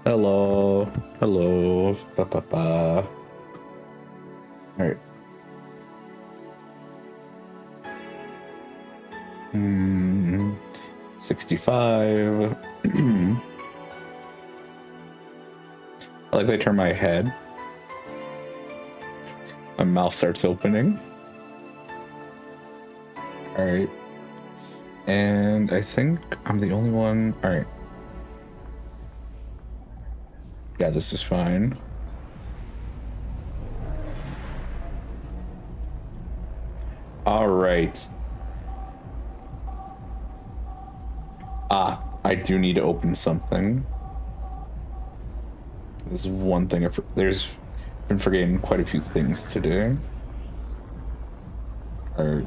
Hello. Hello. Ba ba ba. Alright. 65. I like they turn my head. My mouth starts opening. Alright. And I think I'm the only one. Alright. Yeah, this is fine. Alright. I do need to open something. This is one thing. There's been forgetting quite a few things today. Alright.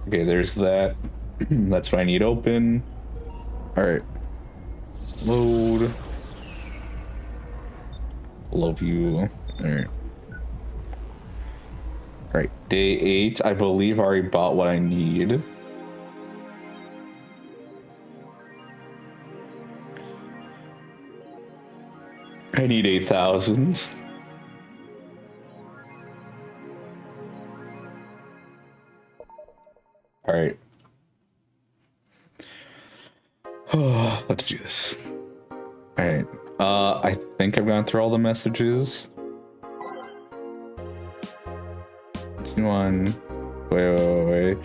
Okay, there's that. That's what I need open. Alright. Load. Love you. Alright. Alright, day 8. I believe I already bought what I need. I need 8,000. Alright. Oh, let's do this. Alright. I think I've gone through all the messages. Let's do one. Wait.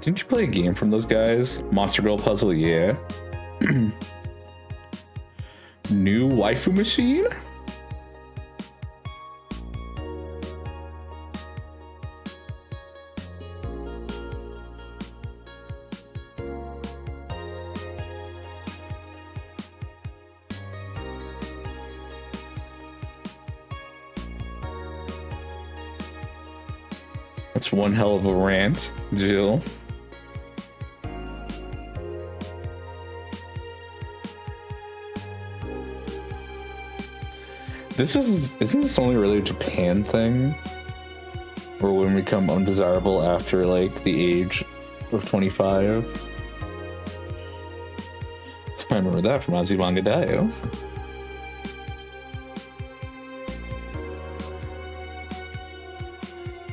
Didn't you play a game from those guys? Monster Girl Puzzle, yeah. New waifu machine? That's one hell of a rant, Jill. Isn't this only really a Japan thing? Or when we become undesirable after like the age of 25? I remember that from Azumanga Daioh.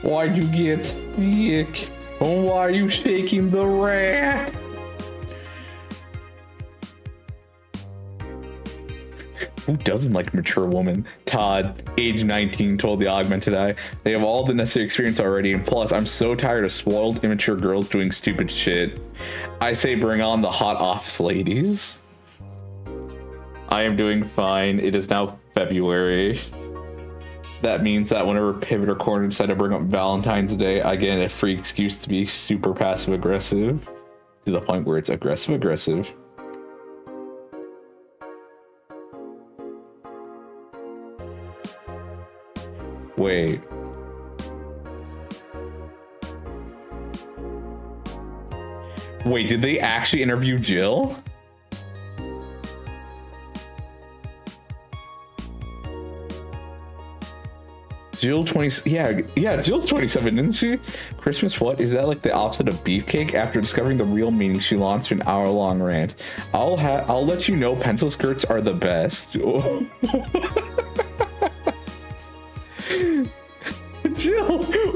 Why'd you get sick? Why are you shaking the rat? Who doesn't like mature woman? Todd, age 19, told the Augmented Eye. They have all the necessary experience already, and plus, I'm so tired of spoiled, immature girls doing stupid shit. I say bring on the hot office ladies. I am doing fine. It is now February. That means that whenever Pivot or Corner decide to bring up Valentine's Day, I get a free excuse to be super passive-aggressive. To the point where it's aggressive-aggressive. Wait. Wait, did they actually interview Jill? Jill 20, yeah, Jill's 27, isn't she? Christmas, what? Is that like the opposite of beefcake? After discovering the real meaning, she launched an hour-long rant. I'll let you know pencil skirts are the best. Jill,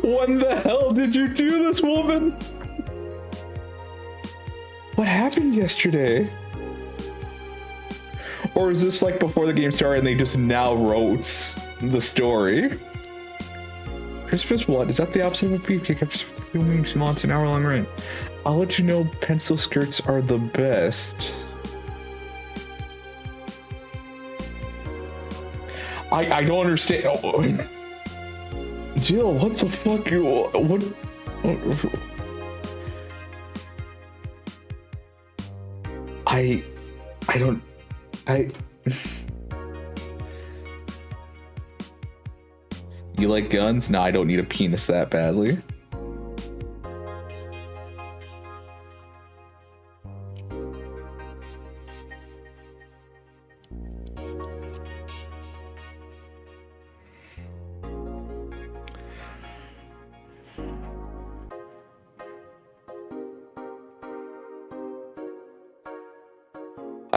when the hell did you do this, woman? What happened yesterday? Or is this like before the game started and they just now wrote the story? Christmas, what? Is that the opposite of a beefcake? I've just filming she launched an hour-long rant. I'll let you know pencil skirts are the best. I don't understand. Oh. Jill, what the fuck? What? I don't. You like guns? No, I don't need a penis that badly.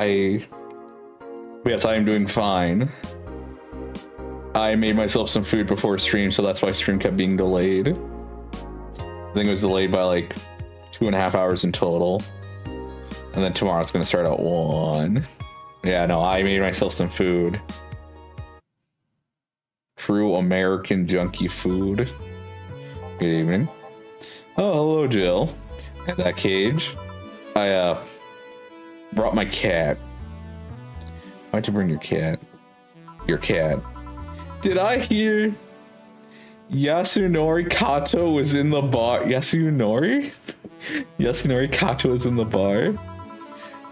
Yes, I am doing fine. I made myself some food before stream, so that's why stream kept being delayed. I think it was delayed by like 2.5 hours in total. And then tomorrow it's gonna start at 1. Yeah, no, I made myself some food. True American junkie food. Good evening. Oh, hello, Jill. And that cage. I brought my cat. Why'd you bring your cat? Your cat. Did I hear Yasunori Kato was in the bar? Yasunori? Yasunori Kato is in the bar?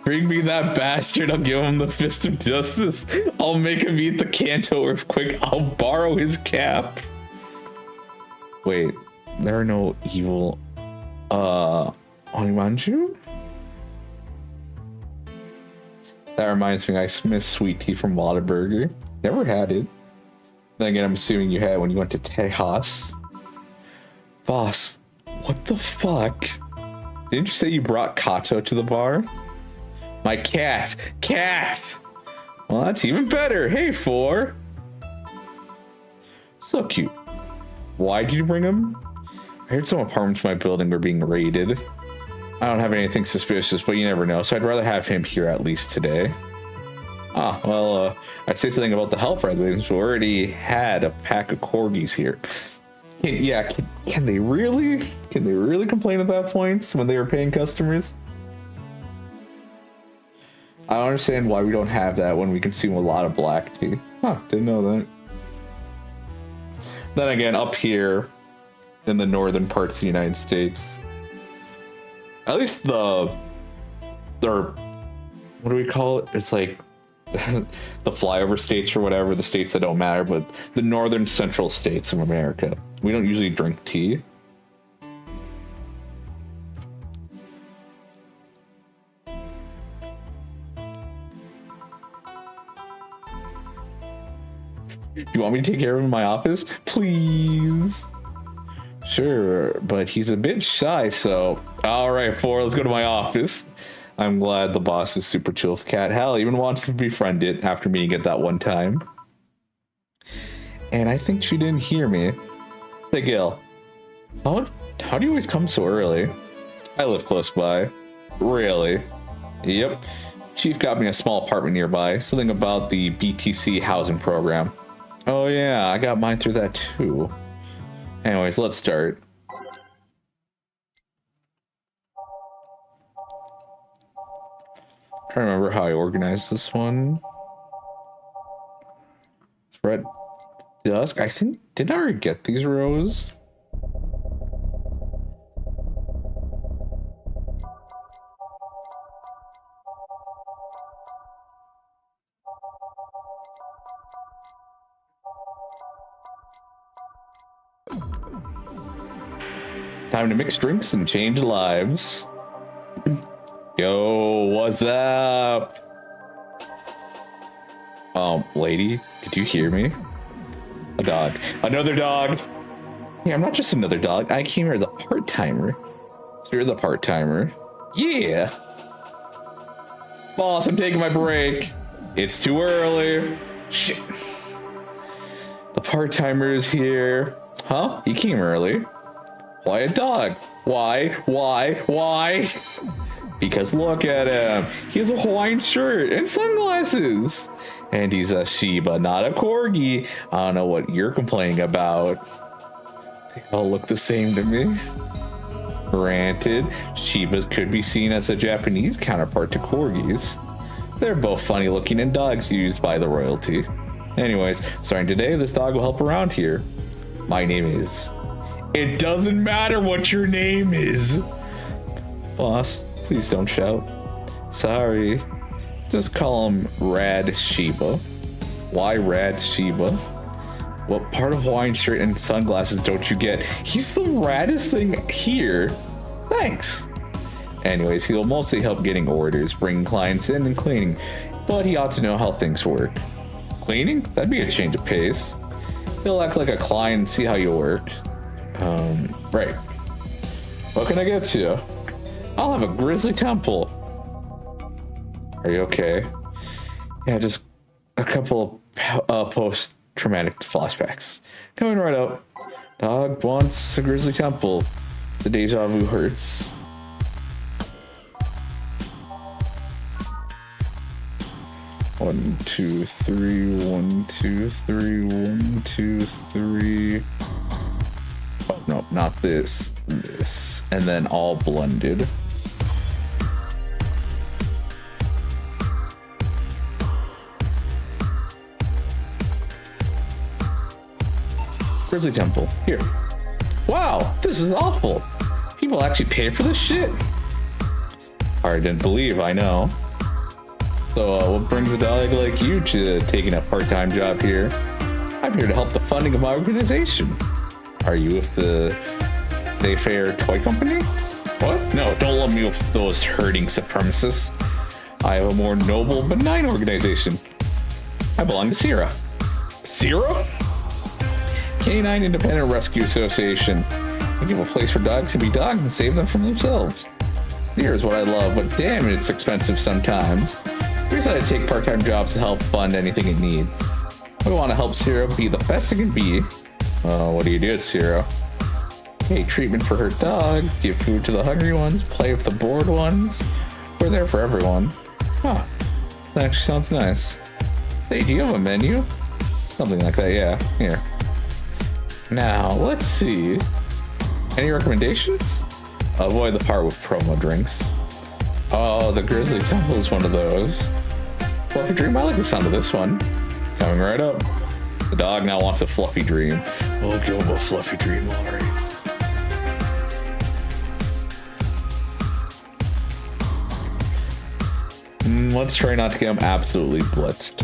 Bring me that bastard, I'll give him the fist of justice. I'll make him eat the Kanto earthquake. I'll borrow his cap. Wait, there are no evil Onimanju? That reminds me, I miss sweet tea from Whataburger. Never had it. Then again, I'm assuming you had when you went to Tejas. Boss, what the fuck? Didn't you say you brought Kato to the bar? My cat! Cat! Well, that's even better. Hey, 4. So cute. Why did you bring him? I heard some apartments in my building were being raided. I don't have anything suspicious, but you never know, so I'd rather have him here at least today. Ah, well, I'd say something about the health regulations. We already had a pack of corgis here. Can they really complain at that point when they were paying customers? I don't understand why we don't have that when we consume a lot of black tea. Huh, didn't know that. Then again, up here in the northern parts of the United States, at least what do we call it? It's like the flyover states or whatever, the states that don't matter, but the northern central states of America. We don't usually drink tea. You want me to take care of him in my office? Please. Sure, but he's a bit shy, so... Alright, 4, let's go to my office. I'm glad the boss is super chill with the cat. Hell, even wants to befriend it after meeting it that one time. And I think she didn't hear me. Hey, Gil. How do you always come so early? I live close by. Really? Yep. Chief got me a small apartment nearby. Something about the BTC housing program. Oh yeah, I got mine through that too. Anyways, let's start. I'm trying to remember how I organized this one. Red Dusk. I think, didn't I already get these rows? Time to mix drinks and change lives. Yo, what's up? Lady, did you hear me? A dog. Another dog! Yeah, I'm not just another dog. I came here as a part-timer. So you're the part-timer. Yeah! Boss, I'm taking my break. It's too early. Shit. The part-timer is here. Huh? He came early. Why a dog? Why? Because look at him. He has a Hawaiian shirt and sunglasses. And he's a Shiba, not a Corgi. I don't know what you're complaining about. They all look the same to me. Granted, Shibas could be seen as a Japanese counterpart to Corgis. They're both funny looking and dogs used by the royalty. Anyways, starting today, this dog will help around here. My name is... It doesn't matter what your name is. Boss, please don't shout. Sorry. Just call him Rad Shiba. Why Rad Shiba? What part of Hawaiian shirt and sunglasses don't you get? He's the raddest thing here. Thanks. Anyways, he'll mostly help getting orders, bringing clients in, and cleaning. But he ought to know how things work. Cleaning? That'd be a change of pace. He'll act like a client and see how you work. Right. What can I get you? I'll have a grizzly temple. Are you okay? Yeah, just a couple of post-traumatic flashbacks. Coming right up. Dog wants a grizzly temple. The deja vu hurts. One, two, three, 1, 2, 3, 1, 2, 3. Oh, no, not this. This. And then all blended. Grizzly temple. Here. Wow, this is awful. People actually pay for this shit? I didn't believe, I know. So what brings a dog like you to taking a part-time job here? I'm here to help the funding of my organization. Are you with the Fair Toy Company? What? No, don't lump me with those herding supremacists. I have a more noble, benign organization. I belong to Sierra. Sierra? Canine Independent Rescue Association. I give a place for dogs to be dogs and save them from themselves. Here's what I love, but damn it, it's expensive sometimes. We decided to take part-time jobs to help fund anything it needs. We want to help Sierra be the best it can be. What do you do at Sierra? Hey, treatment for her dog, give food to the hungry ones, play with the bored ones. We're there for everyone. Huh, that actually sounds nice. Hey, do you have a menu? Something like that, yeah. Here. Now, let's see. Any recommendations? Avoid the part with promo drinks. Oh, the Grizzly Temple is one of those. Fluffy Dream, I like the sound of this one. Coming right up. The dog now wants a Fluffy Dream. We'll give him a Fluffy Dream, alright. Let's try not to get him absolutely blitzed.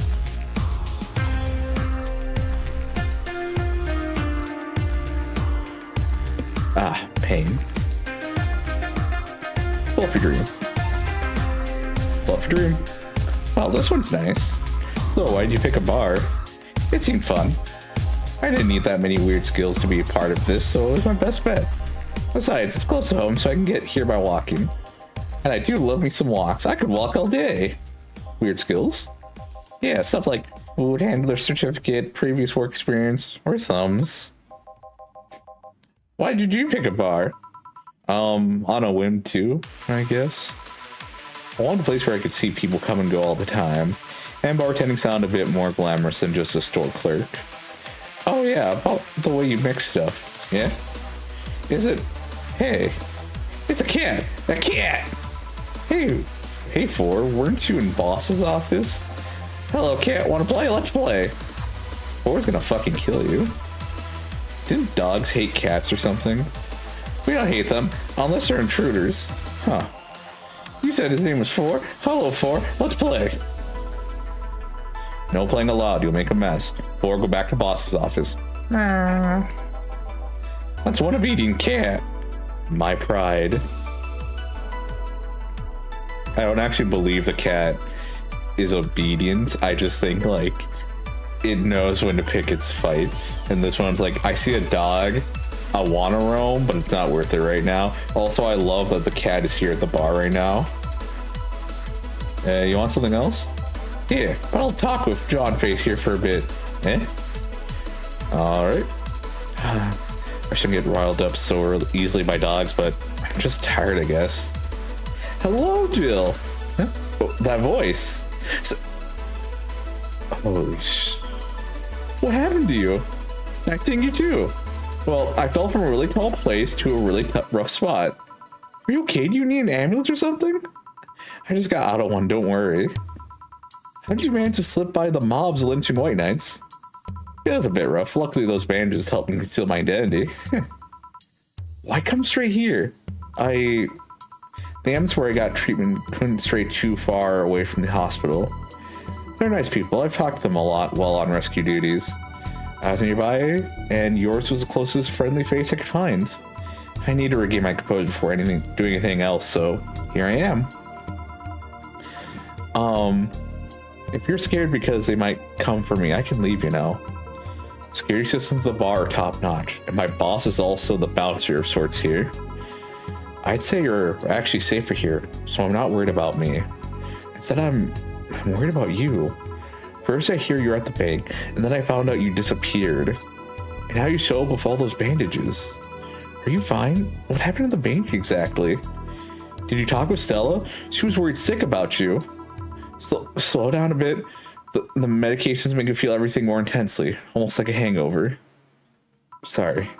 Ah, pain. Fluffy Dream. Fluffy Dream. Well, this one's nice. So why'd you pick a bar? It seemed fun. I didn't need that many weird skills to be a part of this, so it was my best bet. Besides, it's close to home, so I can get here by walking. And I do love me some walks. I could walk all day. Weird skills? Yeah, stuff like food handler certificate, previous work experience, or thumbs. Why did you pick a bar? On a whim too, I guess. I wanted a place where I could see people come and go all the time, and bartending sounded a bit more glamorous than just a store clerk. Oh yeah, about the way you mix stuff, yeah? Is it? Hey, it's a cat! A cat! Hey, Four, weren't you in Boss's office? Hello, cat, wanna play? Let's play! Four's gonna fucking kill you. Didn't dogs hate cats or something? We don't hate them, unless they're intruders. Huh. You said his name was Four? Hello, Four, let's play. No playing allowed, you'll make a mess. Or go back to Boss's office. That's one obedient cat. My pride. I don't actually believe the cat is obedient. I just think, like, it knows when to pick its fights. And this one's like, I see a dog, I want to roam, but it's not worth it right now. Also, I love that the cat is here at the bar right now. You want something else? Yeah, I'll talk with John Face here for a bit. Eh? Alright. I shouldn't get riled up so easily by dogs, but I'm just tired, I guess. Hello, Jill. Huh? Oh, that voice. Holy sh... What happened to you? I sting you too. Well, I fell from a really tall place to a really rough spot. Are you okay? Do you need an ambulance or something? I just got out of one, don't worry. How did you manage to slip by the mobs lynching white knights? Yeah, it was a bit rough. Luckily, those bandages helped me conceal my identity. Why come straight here? That's where I got treatment. Couldn't stray too far away from the hospital. They're nice people. I've talked to them a lot while on rescue duties. I was nearby, and yours was the closest friendly face I could find. I need to regain my composure before doing anything else, so here I am. If you're scared because they might come for me, I can leave, you know. Security systems at the bar are top notch, and my boss is also the bouncer of sorts here. I'd say you're actually safer here, so I'm not worried about me. Instead, I'm worried about you. First, I hear you're at the bank, and then I found out you disappeared. And now you show up with all those bandages. Are you fine? What happened at the bank exactly? Did you talk with Stella? She was worried sick about you. Slow down a bit. The medications make you feel everything more intensely, almost like a hangover. Sorry.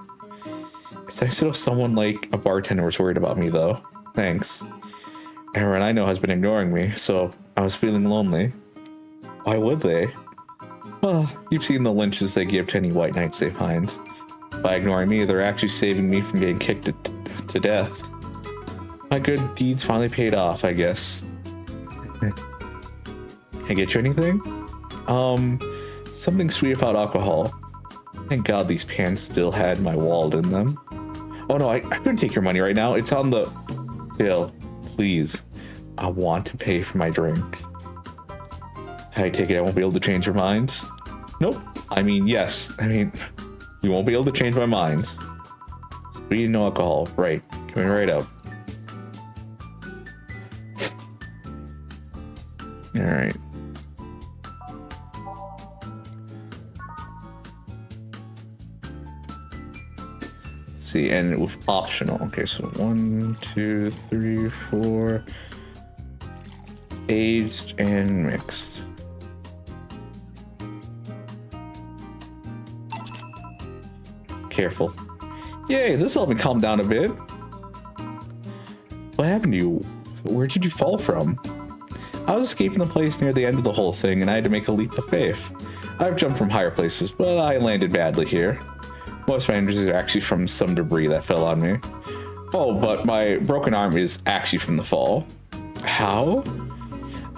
It's nice to know someone like a bartender was worried about me, though. Thanks. Everyone I know has been ignoring me, so I was feeling lonely. Why would they? Well, you've seen the lynches they give to any white knights they find. By ignoring me, they're actually saving me from getting kicked to death. My good deeds finally paid off, I guess. Can I get you anything? Something sweet about alcohol. Thank God these pants still had my wallet in them. Oh no, I couldn't take your money right now. It's on the bill. Please. I want to pay for my drink. I take it I won't be able to change your mind? Nope. I mean, yes. I mean, you won't be able to change my mind. Sweet and no alcohol. Right. Coming right up. Alright. See, and with optional. Okay, so 1, 2, 3, 4. Aged and mixed. Careful. Yay, this helped me calm down a bit. What happened to you? Where did you fall from? I was escaping the place near the end of the whole thing, and I had to make a leap of faith. I've jumped from higher places, but I landed badly here. Most of my injuries are actually from some debris that fell on me. Oh, but my broken arm is actually from the fall. How?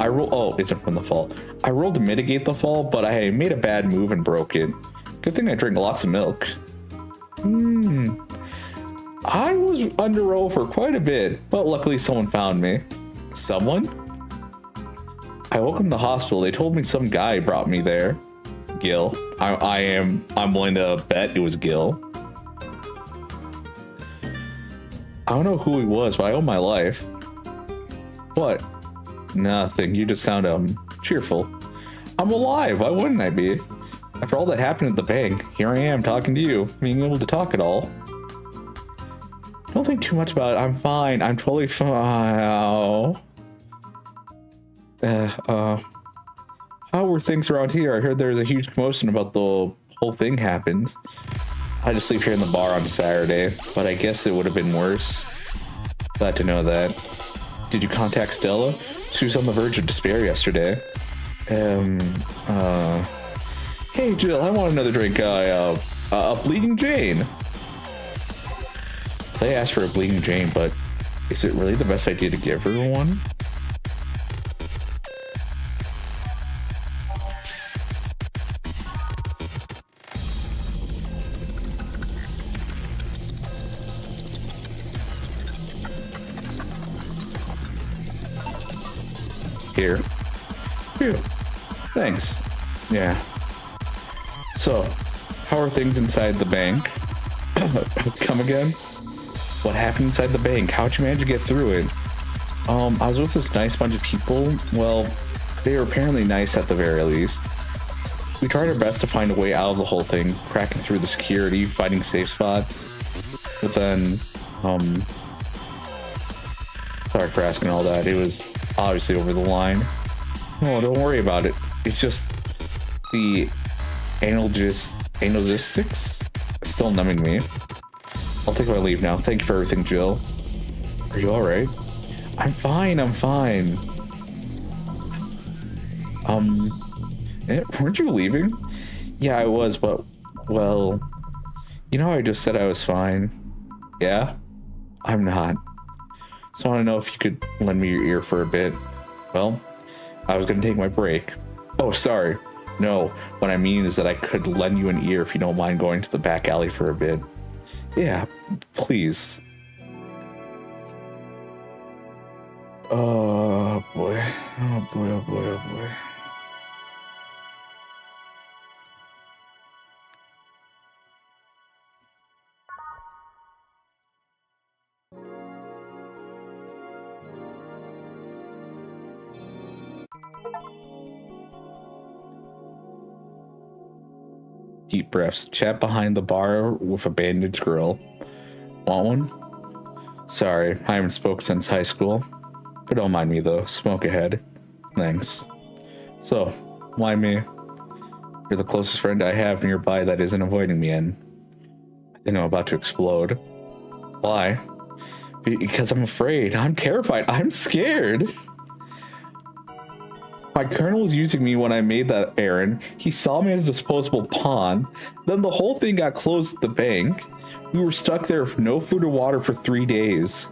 Oh, it's from the fall. I rolled to mitigate the fall, but I made a bad move and broke it. Good thing I drink lots of milk. I was under roll for quite a bit, but luckily someone found me. Someone? I woke up in the hospital. They told me some guy brought me there. Gil. I'm willing to bet it was Gil. I don't know who he was, but I owe my life. What? Nothing. You just sound cheerful. I'm alive. Why wouldn't I be? After all that happened at the bank, here I am talking to you, being able to talk at all. Don't think too much about it. I'm fine. I'm totally fine. How were things around here? I heard there was a huge commotion about the whole thing happened. I had to sleep here in the bar on Saturday, but I guess it would have been worse. Glad to know that. Did you contact Stella? She was on the verge of despair yesterday. Hey Jill, I want another drink. A Bleeding Jane. So I asked for a Bleeding Jane, but is it really the best idea to give her one? Here. Phew. Thanks. Yeah. So, how are things inside the bank? Come again? What happened inside the bank? How'd you manage to get through it? I was with this nice bunch of people. Well, they were apparently nice at the very least. We tried our best to find a way out of the whole thing, cracking through the security, finding safe spots. But then, sorry for asking all that. It was obviously over the line. Oh, don't worry about it. It's just the analgesics still numbing me. I'll take my leave now. Thank you for everything, Jill. Are you alright? I'm fine. Weren't you leaving? Yeah, I was, but, well, you know how I just said I was fine? Yeah? I'm not. So I want to know if you could lend me your ear for a bit. Well, I was going to take my break. Oh, sorry. No, what I mean is that I could lend you an ear if you don't mind going to the back alley for a bit. Yeah, please. Oh boy. Oh boy, oh boy, oh boy. deep breaths. Chat behind the bar with a bandaged girl. Want one? Sorry, I haven't spoken since high school. But don't mind me though. Smoke ahead. Thanks. So, why me? You're the closest friend I have nearby that isn't avoiding me, and I think I'm about to explode. Why? Because I'm afraid. I'm terrified. I'm scared. My colonel was using me when I made that errand. He saw me as a disposable pawn. Then the whole thing got closed at the bank. We were stuck there with no food or water for 3 days.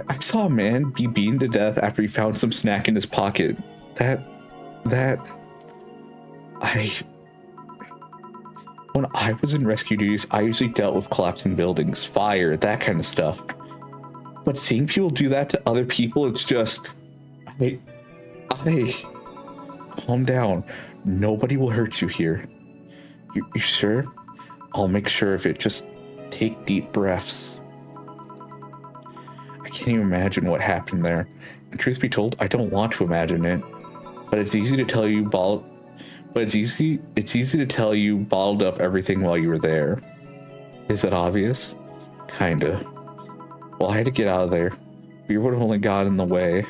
I saw a man be beaten to death after he found some snack in his pocket. When I was in rescue duties, I usually dealt with collapsing buildings, fire, that kind of stuff. But seeing people do that to other people, it's just... Calm down. Nobody will hurt you here. You sure? I'll make sure of it. Just take deep breaths. I can't even imagine what happened there. And truth be told, I don't want to imagine it. But it's easy to tell you it's easy to tell you bottled up everything while you were there. Is that obvious? Kinda. Well, I had to get out of there. Beer would have only got in the way.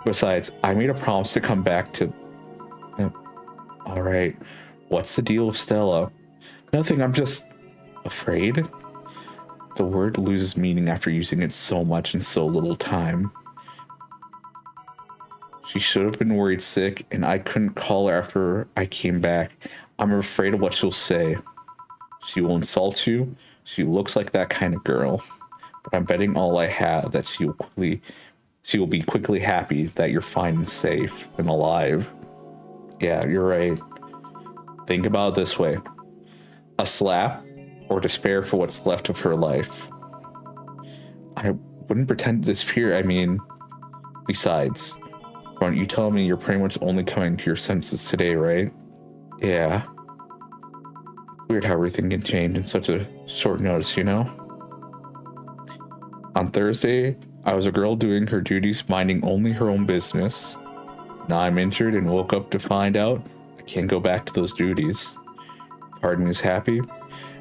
Besides, I made a promise to come back to... Alright, what's the deal with Stella? Nothing, I'm just... afraid? The word loses meaning after using it so much in so little time. She should have been worried sick, and I couldn't call her after I came back. I'm afraid of what she'll say. She will insult you. She looks like that kind of girl. But I'm betting all I have that she will be quickly happy that you're fine and safe and alive. Yeah, you're right. Think about it this way. A slap or despair for what's left of her life. I wouldn't pretend to disappear, I mean... Besides, aren't you telling me you're pretty much only coming to your senses today, right? Yeah. Weird how everything can change in such a short notice, you know? On Thursday, I was a girl doing her duties, minding only her own business. Now I'm injured and woke up to find out I can't go back to those duties. Part of me is happy.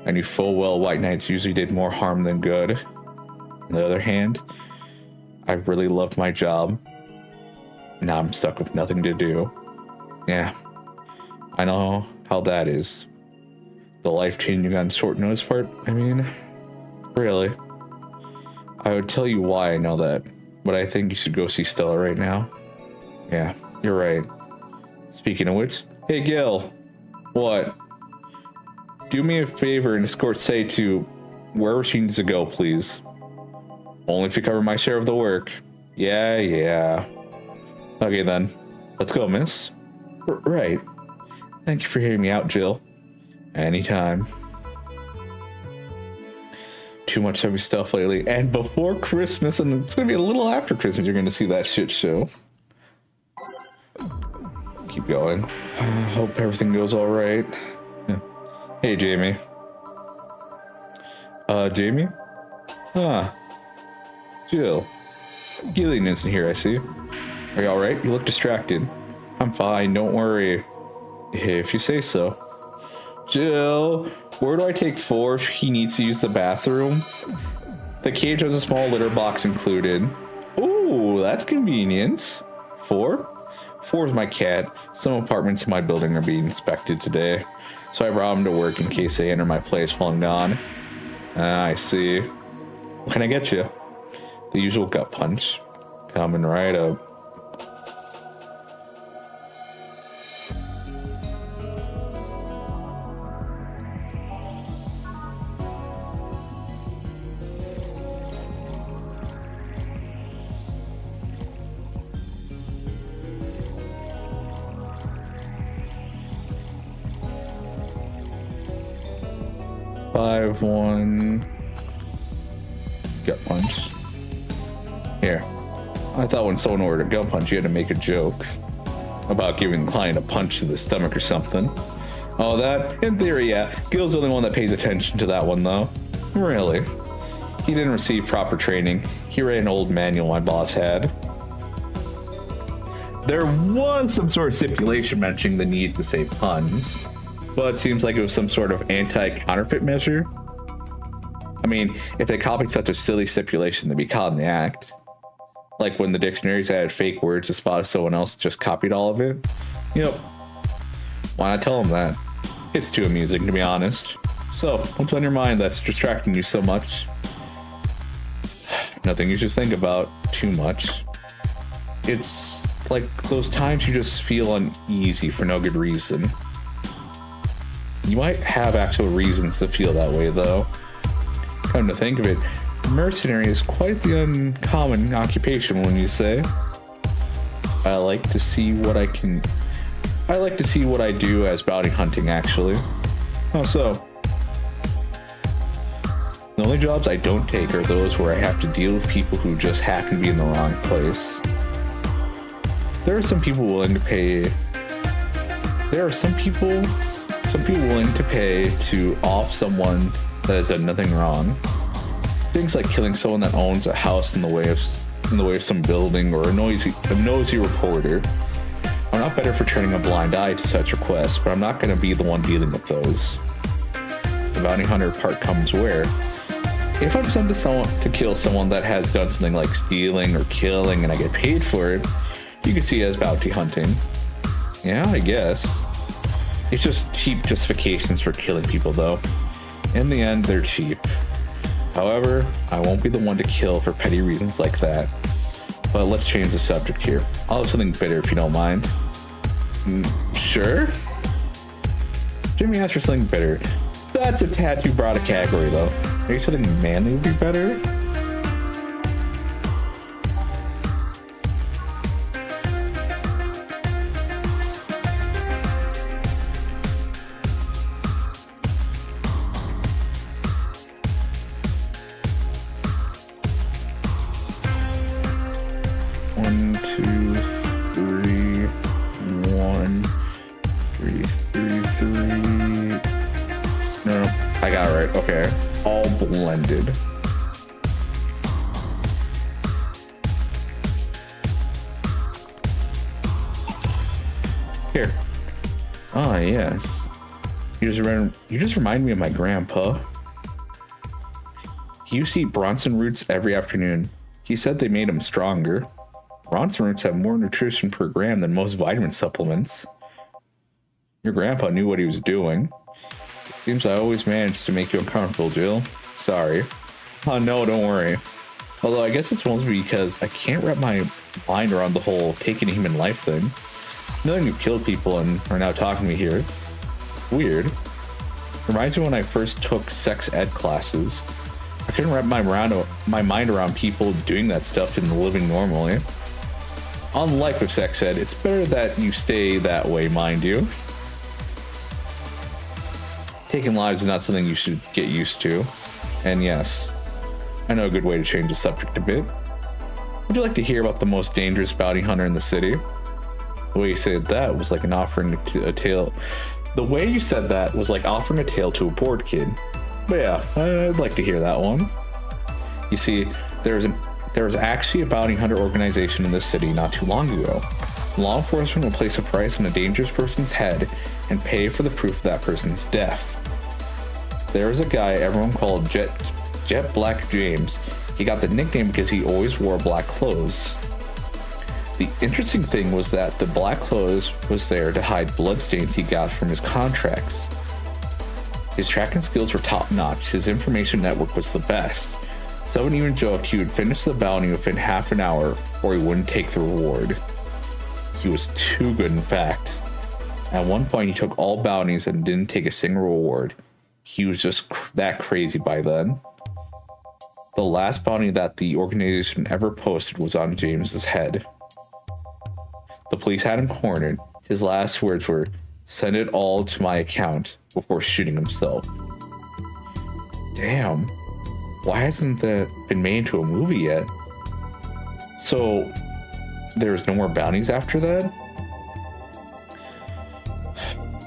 I knew full well white knights usually did more harm than good. On the other hand, I really loved my job. Now I'm stuck with nothing to do. Yeah, I know how that is. The life-changing on short notice part, I mean, really. I would tell you why I know that, but I think you should go see Stella right now. Yeah, you're right. Speaking of which, hey Gil, what? Do me a favor and escort Say to wherever she needs to go, please. Only if you cover my share of the work. Yeah. Okay then, let's go, miss. Right. Thank you for hearing me out, Jill. Anytime. Too much heavy stuff lately, and before Christmas, and it's gonna be a little after Christmas, you're gonna see that shit show. Keep going. Hope everything goes all right. Yeah. Hey, Jamie. Jamie? Jill. Gillian isn't here, I see. Are you all right? You look distracted. I'm fine, don't worry. If you say so. Jill, where do I take 4 if he needs to use the bathroom? The cage has a small litter box included. Ooh, that's convenient. 4? 4 is my cat. Some apartments in my building are being inspected today, so I brought him to work in case they enter my place while I'm gone. I see. What can I get you? The usual gut punch. Coming right up. Five, 1. Gut punch. Here. I thought when someone ordered a gut punch, you had to make a joke about giving the client a punch to the stomach or something. Oh, that? In theory, yeah. Gil's the only one that pays attention to that one, though. Really? He didn't receive proper training. He read an old manual my boss had. There was some sort of stipulation mentioning the need to say puns. but it seems like it was some sort of anti-counterfeit measure. I mean, if they copied such a silly stipulation, they'd be caught in the act. Like when the dictionaries added fake words to spot if someone else just copied all of it. Yep. Why not tell them that? It's too amusing, to be honest. So, what's on your mind that's distracting you so much? Nothing you should think about too much. It's like those times you just feel uneasy for no good reason. You might have actual reasons to feel that way, though. Come to think of it, mercenary is quite the uncommon occupation, when you say. I like to see what I do as bounty hunting, actually. Oh, so. The only jobs I don't take are those where I have to deal with people who just happen to be in the wrong place. There are some people willing to pay to off someone that has done nothing wrong. Things like killing someone that owns a house in the way of some building, or a nosy reporter. I'm not better for turning a blind eye to such requests, but I'm not going to be the one dealing with those. The bounty hunter part comes where, if I'm sent to kill someone that has done something like stealing or killing and I get paid for it, you can see it as bounty hunting. Yeah, I guess. It's just cheap justifications for killing people, though. In the end, they're cheap. However, I won't be the one to kill for petty reasons like that. But let's change the subject here. I'll have something bitter if you don't mind. Sure? Jimmy asked for something bitter. That's a tad too broad a category, though. Maybe something manly would be better? I got it right. Okay. All blended. Here. Ah, yes. You just remind me of my grandpa. He used to eat Bronson roots every afternoon. He said they made him stronger. Bronson roots have more nutrition per gram than most vitamin supplements. Your grandpa knew what he was doing. Seems I always managed to make you uncomfortable, Jill. Sorry. Oh no, don't worry. Although I guess it's mostly because I can't wrap my mind around the whole taking a human life thing. Knowing you killed people and are now talking to me here, it's weird. Reminds me when I first took sex ed classes. I couldn't wrap my mind around people doing that stuff and living normally. Unlike with sex ed, it's better that you stay that way, mind you. Taking lives is not something you should get used to. And yes, I know a good way to change the subject a bit. Would you like to hear about the most dangerous bounty hunter in the city? The way you said that was like offering a tale. The way you said that was like offering a tale to a bored kid. But yeah, I'd like to hear that one. You see, there was actually a bounty hunter organization in this city not too long ago. Law enforcement will place a price on a dangerous person's head and pay for the proof of that person's death. There was a guy everyone called Jet Black James. He got the nickname because he always wore black clothes. The interesting thing was that the black clothes was there to hide bloodstains he got from his contracts. His tracking skills were top notch. His information network was the best. Someone even joked he would finish the bounty within half an hour or he wouldn't take the reward. He was too good, in fact. At one point, he took all bounties and didn't take a single reward. He was just that crazy by then. The last bounty that the organization ever posted was on James's head. The police had him cornered. His last words were, "Send it all to my account," before shooting himself. Damn. Why hasn't that been made into a movie yet? So, there was no more bounties after that?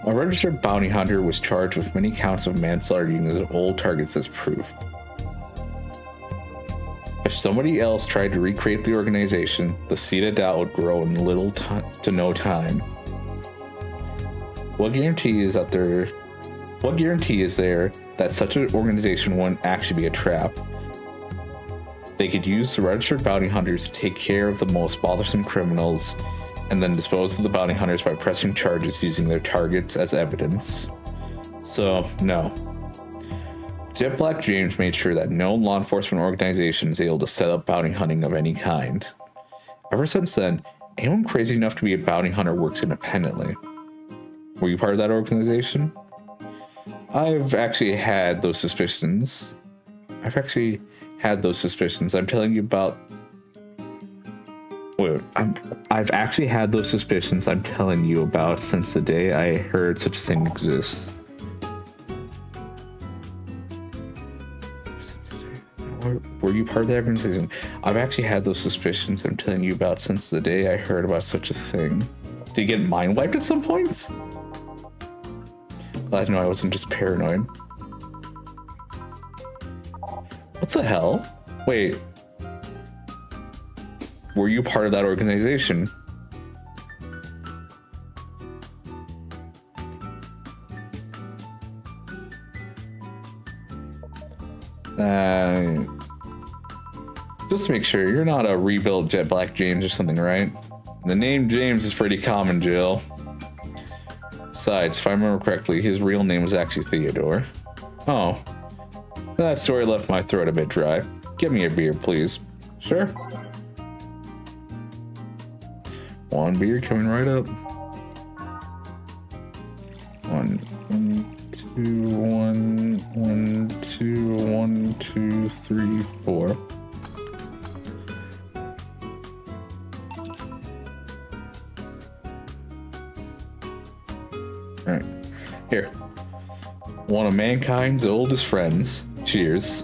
A registered bounty hunter was charged with many counts of manslaughter using his old targets as proof. If somebody else tried to recreate the organization, the seed of doubt would grow in little to no time. What guarantee is that What guarantee is there that such an organization wouldn't actually be a trap? They could use the registered bounty hunters to take care of the most bothersome criminals and then dispose of the bounty hunters by pressing charges using their targets as evidence. So, no. Jet Black James made sure that no law enforcement organization is able to set up bounty hunting of any kind. Ever since then, anyone crazy enough to be a bounty hunter works independently. Were you part of that organization? I've actually had those suspicions. I'm telling you about... I've actually had those suspicions I'm telling you about since the day I heard such a thing exists. Were you part of that organization? I've actually had those suspicions I'm telling you about since the day I heard about such a thing. Did you get mind wiped at some point? Glad to know I wasn't just paranoid. What the hell? Wait. Were you part of that organization? Just to make sure, you're not a rebuilt Jet Black James or something, right? The name James is pretty common, Jill. Besides, if I remember correctly, his real name was actually Theodore. Oh. That story left my throat a bit dry. Get me a beer, please. Sure. One beer coming right up. One, two, three, four. All right, here. One of mankind's oldest friends. Cheers.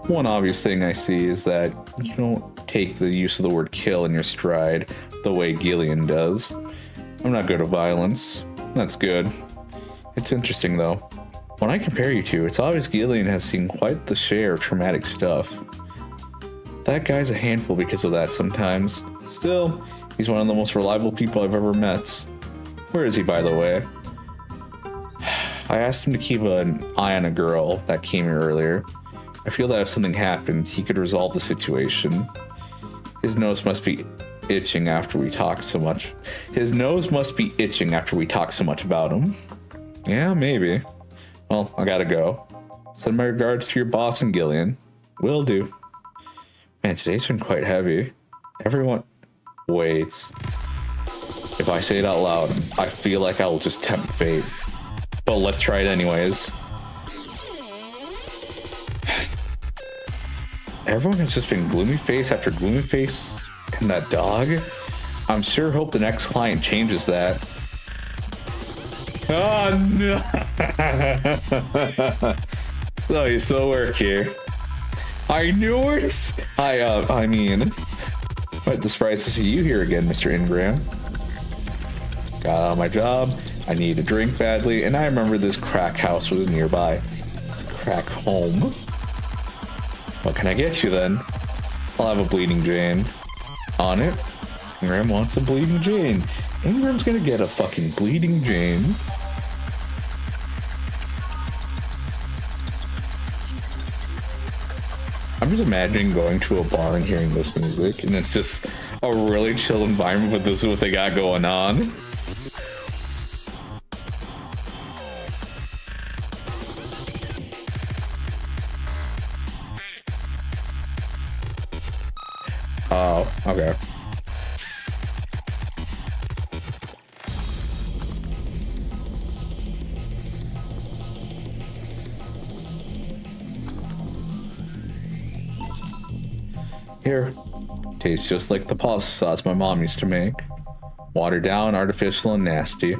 One obvious thing I see is that you don't take the use of the word kill in your stride the way Gillian does. I'm not good at violence. That's good. It's interesting though. When I compare you two, it's obvious Gillian has seen quite the share of traumatic stuff. That guy's a handful because of that sometimes. Still, he's one of the most reliable people I've ever met. Where is he, by the way? I asked him to keep an eye on a girl that came here earlier. I feel that if something happened, he could resolve the situation. His nose must be itching after we talked so much. His nose must be itching after we talked so much about him. Yeah, maybe. Well, I gotta go. Send my regards to your boss and Gillian. Will do. Man, today's been quite heavy. Everyone... Wait. If I say it out loud, I feel like I will just tempt fate. But let's try it anyways. Everyone has just been gloomy face after gloomy face. And that dog? I'm sure hope the next client changes that. Oh no! So you still work here. I knew it! I mean... Quite surprised to see you here again, Mr. Ingram. Got out of my job, I needed a drink badly, and I remember this crack house was nearby. Crack home? What can I get you then? I'll have a Bleeding Jane. On it. Ingram wants a Bleeding Jane. Ingram's gonna get a fucking Bleeding Jane. I'm just imagining going to a bar and hearing this music, and it's just a really chill environment, but this is what they got going on. Oh, okay. Here. Tastes just like the pasta sauce my mom used to make. Watered down, artificial, and nasty.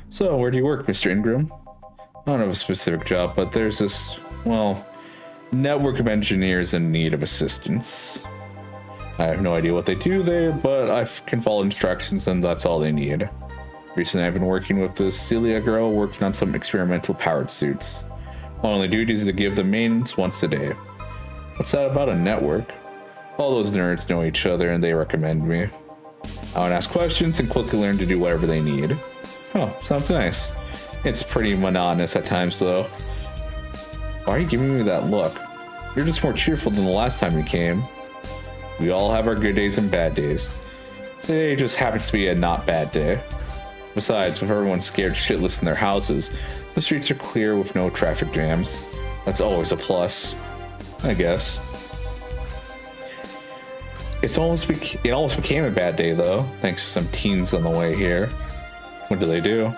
So, where do you work, Mr. Ingram? I don't have a specific job, but there's this, well, network of engineers in need of assistance. I have no idea what they do there, but I can follow instructions and that's all they need. Recently I've been working with this Celia girl working on some experimental powered suits. My only duty is to give them maintenance once a day. What's that about a network? All those nerds know each other and they recommend me. I would ask questions and quickly learn to do whatever they need. Oh, sounds nice. It's pretty monotonous at times, though. Why are you giving me that look? You're just more cheerful than the last time you came. We all have our good days and bad days. Today just happens to be a not bad day. Besides, with everyone scared shitless in their houses, the streets are clear with no traffic jams. That's always a plus, I guess. It almost became a bad day, though, thanks to some teens on the way here. What do?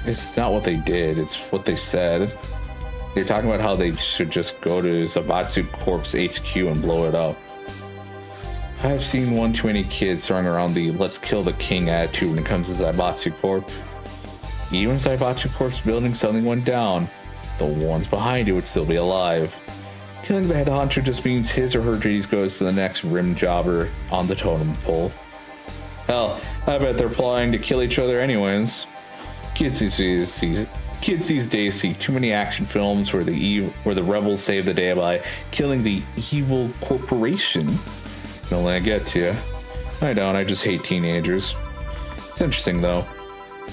It's not what they did, it's what they said. They're talking about how they should just go to Zaibatsu Corp's HQ and blow it up. I've seen one too many kids throwing around the let's kill the king attitude when it comes to Zaibatsu Corp. Even if Zaibatsu Corp's building suddenly went down, the ones behind it would still be alive. Killing the head honcho just means his or her duties goes to the next rim jobber on the totem pole. Hell, I bet they're plotting to kill each other anyways. Kids these days see too many action films where the rebels save the day by killing the evil corporation. Don't let it get to you. I don't, I just hate teenagers. It's interesting though.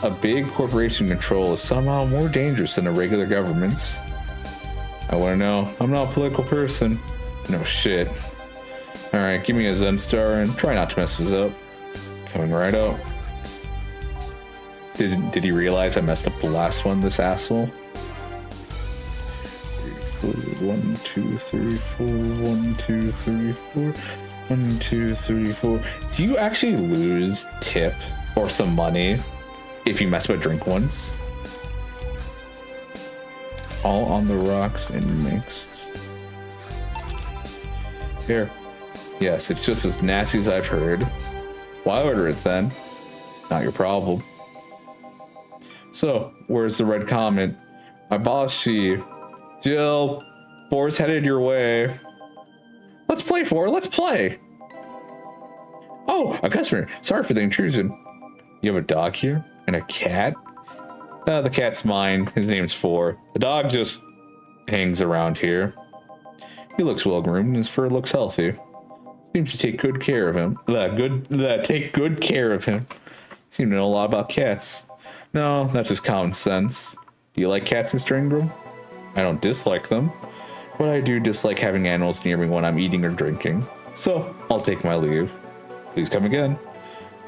A big corporation control is somehow more dangerous than a regular government's. I wanna know, I'm not a political person. No shit. Alright, give me a Zen star and try not to mess this up. Coming right up. Did he realize I messed up the last one, this asshole? 1, 2, 3, 4, 1, 2, 3, 4, 1, 2, 3, 4. Do you actually lose tip or some money if you mess up a drink once? All on the rocks and mixed. Here. Yes, it's just as nasty as I've heard. Why order it then? Not your problem. So, where's the red comment? My boss, Jill, 4's headed your way. Let's play, 4, let's play. Oh, a customer. Sorry for the intrusion. You have a dog here? And a cat? The cat's mine. His name's 4. The dog just hangs around here. He looks well groomed and his fur looks healthy. Seems to take good care of him. Take good care of him. Seem to know a lot about cats. No, that's just common sense. Do you like cats, Mr. Ingram? I don't dislike them, but I do dislike having animals near me when I'm eating or drinking. So, I'll take my leave. Please come again.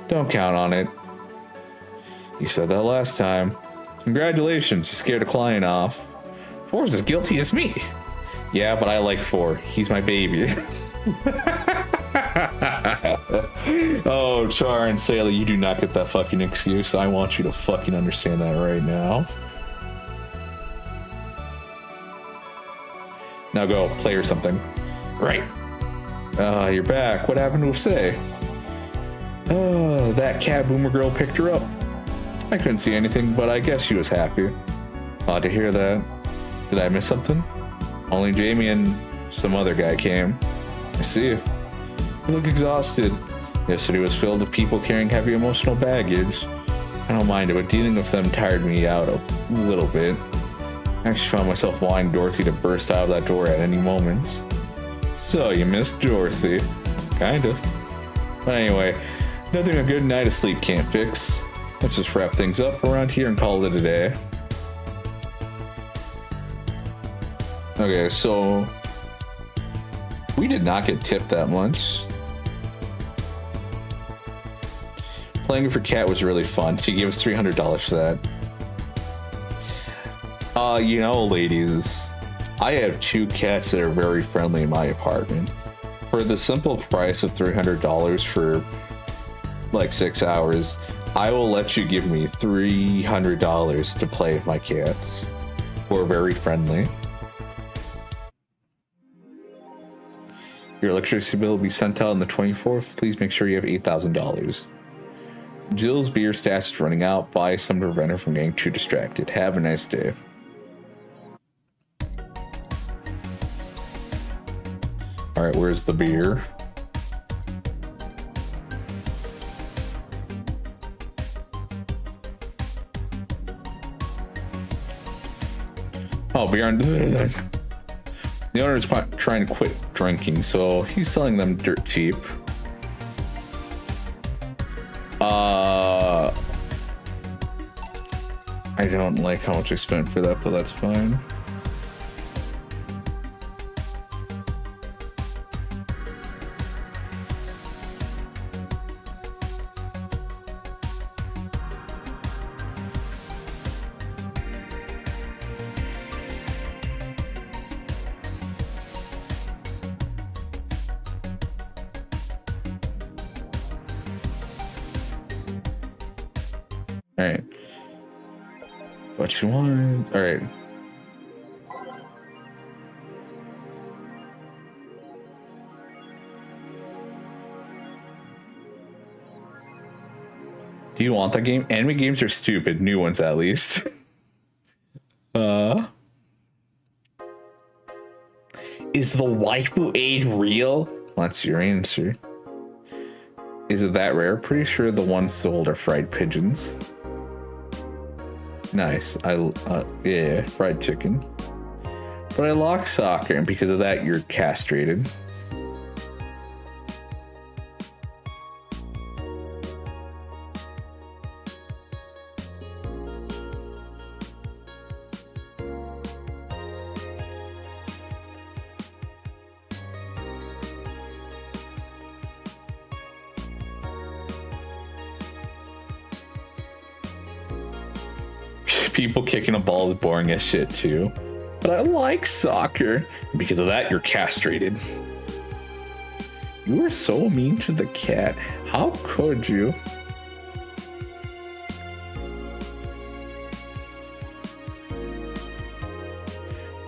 Don't count on it. You said that last time. Congratulations, you scared a client off. 4's as guilty as me. Yeah, but I like 4. He's my baby. Oh, Char and Sailor, you do not get that fucking excuse. I want you to fucking understand that right now. Now go, play or something. Right. You're back. What happened to Say? That cat boomer girl picked her up. I couldn't see anything, but I guess she was happy. Odd to hear that. Did I miss something? Only Jamie and some other guy came. I see. You look exhausted. Yesterday was filled with people carrying heavy emotional baggage. I don't mind it, but dealing with them tired me out a little bit. I actually found myself wanting Dorothy to burst out of that door at any moment. So, you missed Dorothy. Kinda. But anyway, nothing a good night of sleep can't fix. Let's just wrap things up around here and call it a day. Okay, so we did not get tipped that much. Playing for Cat was really fun. She gave us $300 for that. You know, ladies, I have 2 cats that are very friendly in my apartment. For the simple price of $300 for like 6 hours, I will let you give me $300 to play with my cats, who are very friendly. Your electricity bill will be sent out on the 24th. Please make sure you have $8,000. Jill's beer stash is running out. Buy some to prevent her from getting too distracted. Have a nice day. Alright, where's the beer? Oh, beer. The owner is trying to quit drinking, so he's selling them dirt cheap. I don't like how much I spent for that, but that's fine. All right. What you want? All right. Do you want that game? Anime games are stupid. New ones, at least. Is the waifu age real? What's your answer? Is it that rare? Pretty sure the ones sold are fried pigeons. Nice. Yeah, fried chicken. But I lock soccer, and because of that, you're castrated. People kicking a ball is boring as shit too. But I like soccer. Because of that, you're castrated. You are so mean to the cat. How could you?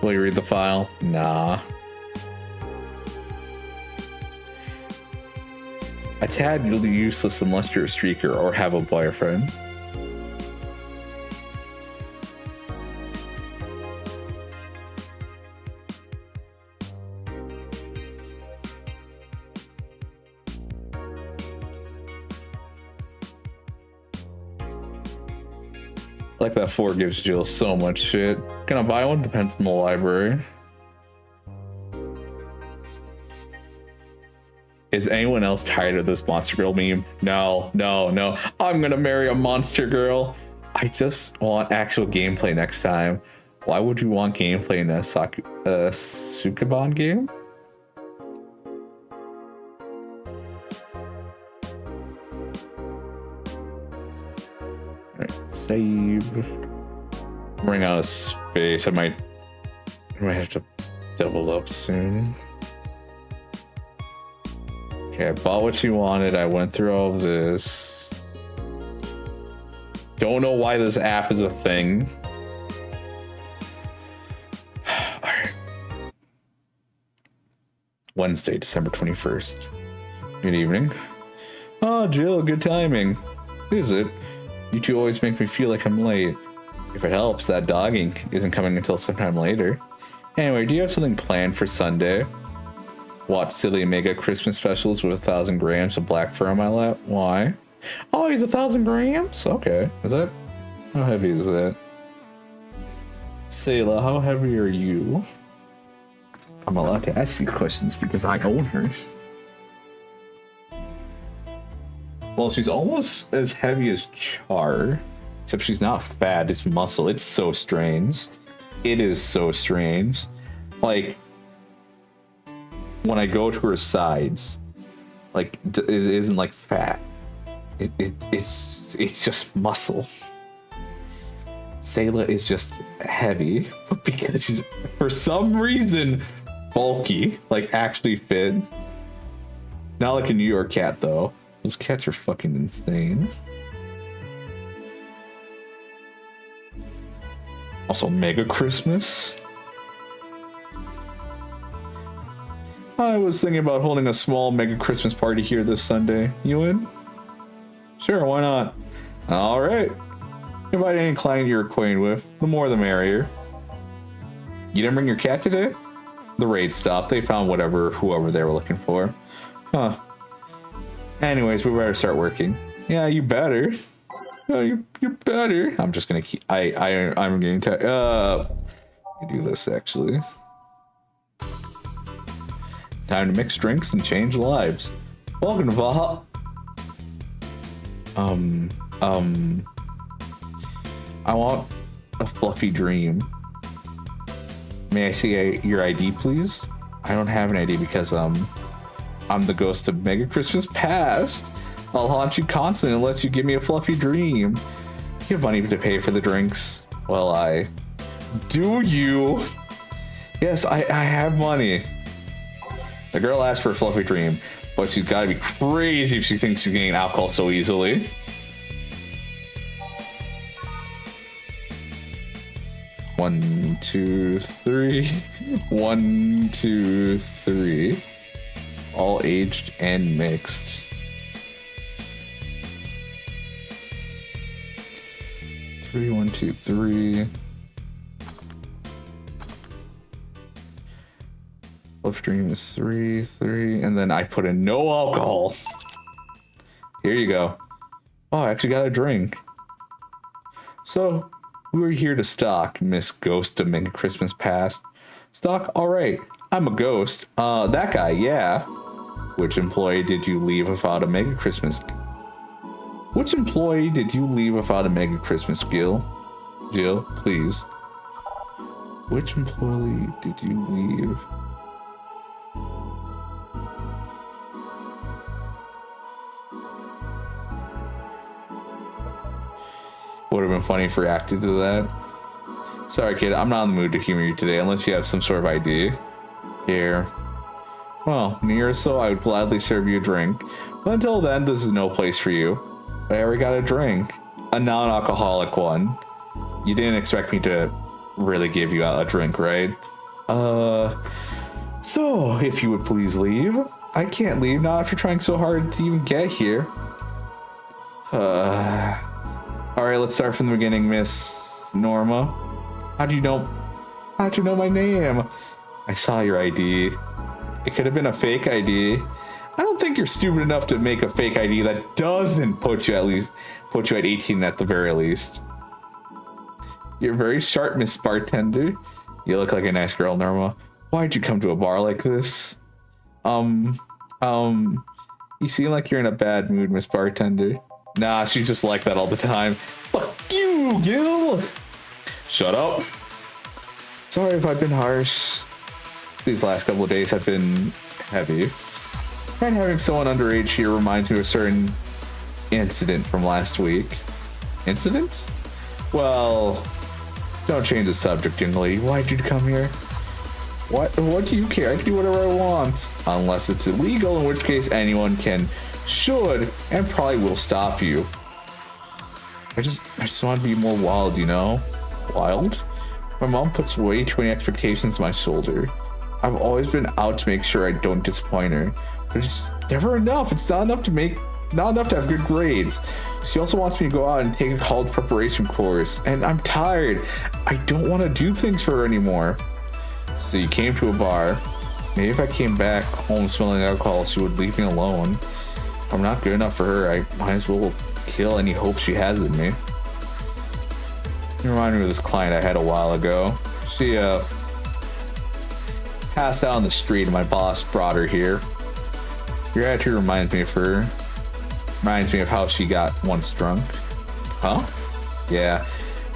Will you read the file? Nah. A tad will be useless unless you're a streaker or have a boyfriend. Like that 4 gives Jill so much shit. Can I buy one? Depends on the library. Is anyone else tired of this monster girl meme? No. I'm gonna marry a monster girl. I just want actual gameplay next time. Why would you want gameplay in a Sukeban game? Save. Running out of space. I might have to double up soon. Okay, I bought what you wanted. I went through all of this. Don't know why this app is a thing. Alright. Wednesday, December 21st. Good evening. Oh, Jill, good timing. Is it? You two always make me feel like I'm late. If it helps, that dogging isn't coming until sometime later. Anyway, do you have something planned for Sunday? Watch silly mega Christmas specials with 1,000 grams of black fur on my lap? Why? Oh, he's 1,000 grams? Okay. Is that... How heavy is that? Sayla, how heavy are you? I'm allowed to ask these questions because I own her. Well, she's almost as heavy as Char, except she's not fat, it's muscle. It's so strange. It is so strange. Like, when I go to her sides, like, it isn't like fat. It's just muscle. Sayla is just heavy, but because she's, for some reason, bulky, like actually fit. Not like a New York cat, though. Those cats are fucking insane. Also, Mega Christmas. I was thinking about holding a small Mega Christmas party here this Sunday. You in? Sure, why not? Alright. Invite any client you're acquainted with. The more the merrier. You didn't bring your cat today? The raid stopped. They found whoever they were looking for. Huh. Anyways, we better start working. Yeah, you better. You better. I'm just gonna keep. I'm getting tired. Do this actually. Time to mix drinks and change lives. Welcome to Valhalla. I want a fluffy dream. May I see your ID, please? I don't have an ID because I'm the ghost of Mega Christmas Past. I'll haunt you constantly unless you give me a fluffy dream. You have money to pay for the drinks. Well, do you? Yes, I have money. The girl asked for a fluffy dream, but she's got to be crazy if she thinks she's getting alcohol so easily. One, two, three. 1, 2, 3. All aged and mixed. 3, 1, 2, 3. Love dream is 3, 3, and then I put in no alcohol. Here you go. Oh, I actually got a drink. So, we were here to stalk Miss Ghost of Mega Christmas Past. Stalk? Alright. I'm a ghost. That guy, yeah. Which employee did you leave without a Mega Christmas? Which employee did you leave without a Mega Christmas, Jill? Jill, please. Which employee did you leave? Would have been funny if reacted to that. Sorry, kid, I'm not in the mood to humor you today unless you have some sort of idea. Here. Well, in a year or so, I would gladly serve you a drink. But until then, this is no place for you. I already got a drink. A non-alcoholic one. You didn't expect me to really give you a drink, right? So, if you would please leave. I can't leave, not after trying so hard to even get here. Alright, let's start from the beginning, Miss Norma. How'd you know my name? I saw your ID. It could have been a fake ID. I don't think you're stupid enough to make a fake ID that doesn't put you at 18 at the very least. You're very sharp, Miss Bartender. You look like a nice girl, Norma. Why'd you come to a bar like this? You seem like you're in a bad mood, Miss Bartender. Nah, she's just like that all the time. Fuck you, Gil! Shut up. Sorry if I've been harsh. These last couple of days have been heavy. And having someone underage here reminds me of a certain incident from last week. Incident? Well, don't change the subject, young lady. Why'd you come here? What do you care? I can do whatever I want. Unless it's illegal, in which case anyone should, and probably will stop you. I just want to be more wild, you know? Wild? My mom puts way too many expectations on my shoulder. I've always been out to make sure I don't disappoint her. But it's never enough. It's not enough to have good grades. She also wants me to go out and take a college preparation course, and I'm tired. I don't want to do things for her anymore. So you came to a bar. Maybe if I came back home smelling alcohol, she would leave me alone. If I'm not good enough for her, I might as well kill any hope she has in me. You remind me of this client I had a while ago. She passed out on the street and my boss brought her here. Your attitude reminds me of her. Reminds me of how she got once drunk. Huh? Yeah.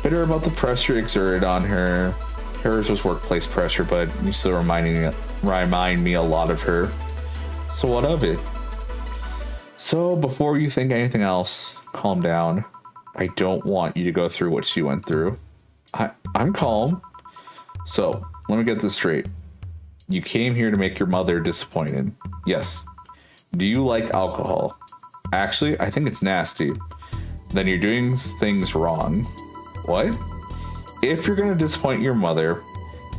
Bitter about the pressure exerted on her. Hers was workplace pressure, but you still remind me a lot of her. So what of it? So before you think anything else, calm down. I don't want you to go through what she went through. I'm calm. So let me get this straight. You came here to make your mother disappointed. Yes. Do you like alcohol? Actually, I think it's nasty. Then you're doing things wrong. What? If you're gonna disappoint your mother,